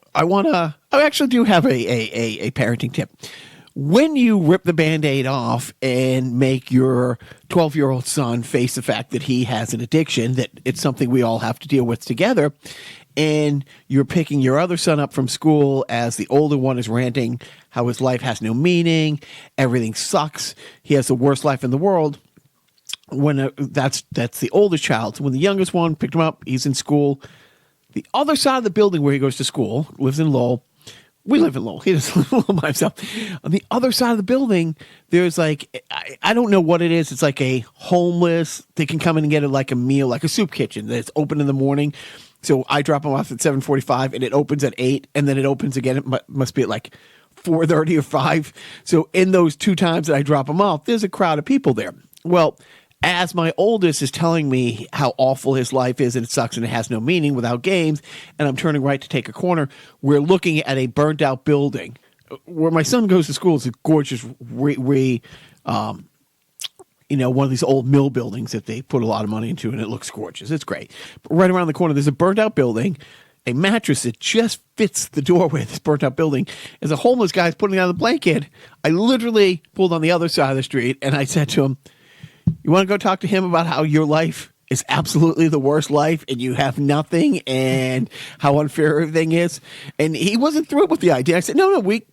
actually do have a parenting tip. When you rip the Band-Aid off and make your 12-year-old son face the fact that he has an addiction, that it's something we all have to deal with together, and you're picking your other son up from school as the older one is ranting how his life has no meaning, everything sucks, he has the worst life in the world. When that's the oldest child. So when the youngest one picked him up, he's in school. The other side of the building where he goes to school, lives in Lowell. We live in Lowell. He doesn't live in Lowell by himself. On the other side of the building, there's like, I don't know what it is. It's like a homeless, they can come in and get like a meal, like a soup kitchen that's open in the morning. So I drop them off at 7:45 and it opens at 8 and then it opens again. It must be at like 4:30 or 5. So in those 2 times that I drop them off, there's a crowd of people there. Well, as my oldest is telling me how awful his life is and it sucks and it has no meaning without games, and I'm turning right to take a corner, we're looking at a burnt out building where my son goes to school. It's a gorgeous one of these old mill buildings that they put a lot of money into, and it looks gorgeous. It's great. But right around the corner, there's a burnt out building. A mattress that just fits the doorway of this burnt out building. As a homeless guy's putting out the blanket, I literally pulled on the other side of the street and I said to him, "You want to go talk to him about how your life is absolutely the worst life and you have nothing and how unfair everything is?" And he wasn't thrilled with the idea. I said, no, we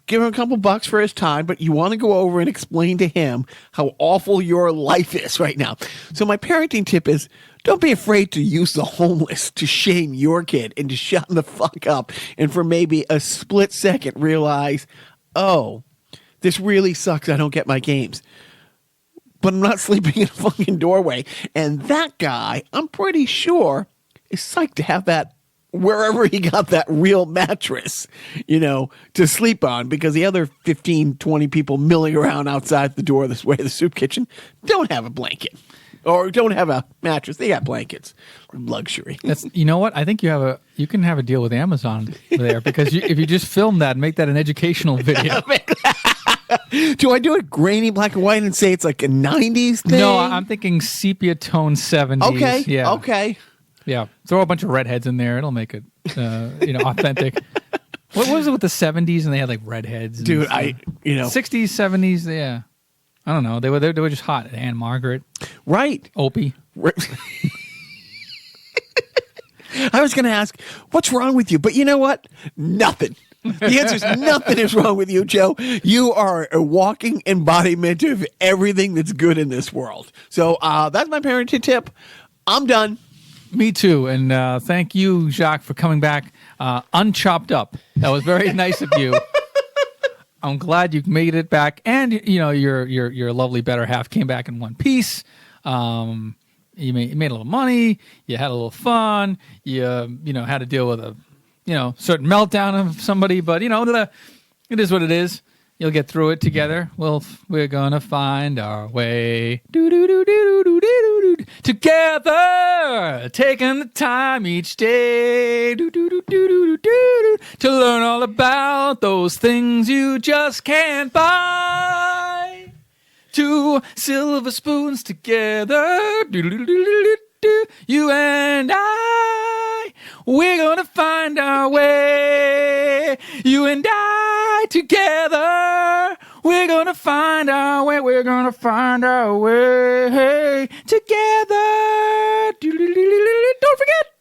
give him a couple bucks for his time, but you want to go over and explain to him how awful your life is right now. So my parenting tip is, don't be afraid to use the homeless to shame your kid and to shut the fuck up and for maybe a split second realize, oh, this really sucks. I don't get my games. But I'm not sleeping in a fucking doorway. And that guy, I'm pretty sure, is psyched to have that wherever he got that real mattress, to sleep on, because the other 15, 20 people milling around outside the door this way of the soup kitchen don't have a blanket or don't have a mattress. They got blankets. Luxury. That's, you know what? I think you can have a deal with Amazon there, because if you just film that and make that an educational video. Do I do it grainy black and white and say it's like a 90s thing? No, I'm thinking sepia tone 70s. Okay. Yeah. Okay. Yeah. Throw a bunch of redheads in there. It'll make it, authentic. What was it with the 70s and they had like redheads? Dude, 60s, 70s. Yeah. I don't know. They were just hot. Anne Margaret. Right. Opie. I was going to ask, what's wrong with you? But you know what? Nothing. The answer is nothing is wrong with you, Joe. You are a walking embodiment of everything that's good in this world. So that's my parenting tip. I'm done. Me too. And thank you, Jacques, for coming back unchopped up. That was very nice of you. I'm glad you made it back. And, your lovely better half came back in one piece. You made a little money. You had a little fun. You had to deal with a certain meltdown of somebody, but it is what it is. You'll get through it together. We're gonna find our way together, taking the time each day to learn all about those things you just can't buy. Two silver spoons together, you and I, we're gonna find our way. You and I together, we're gonna find our way. We're gonna find our way together. Don't forget.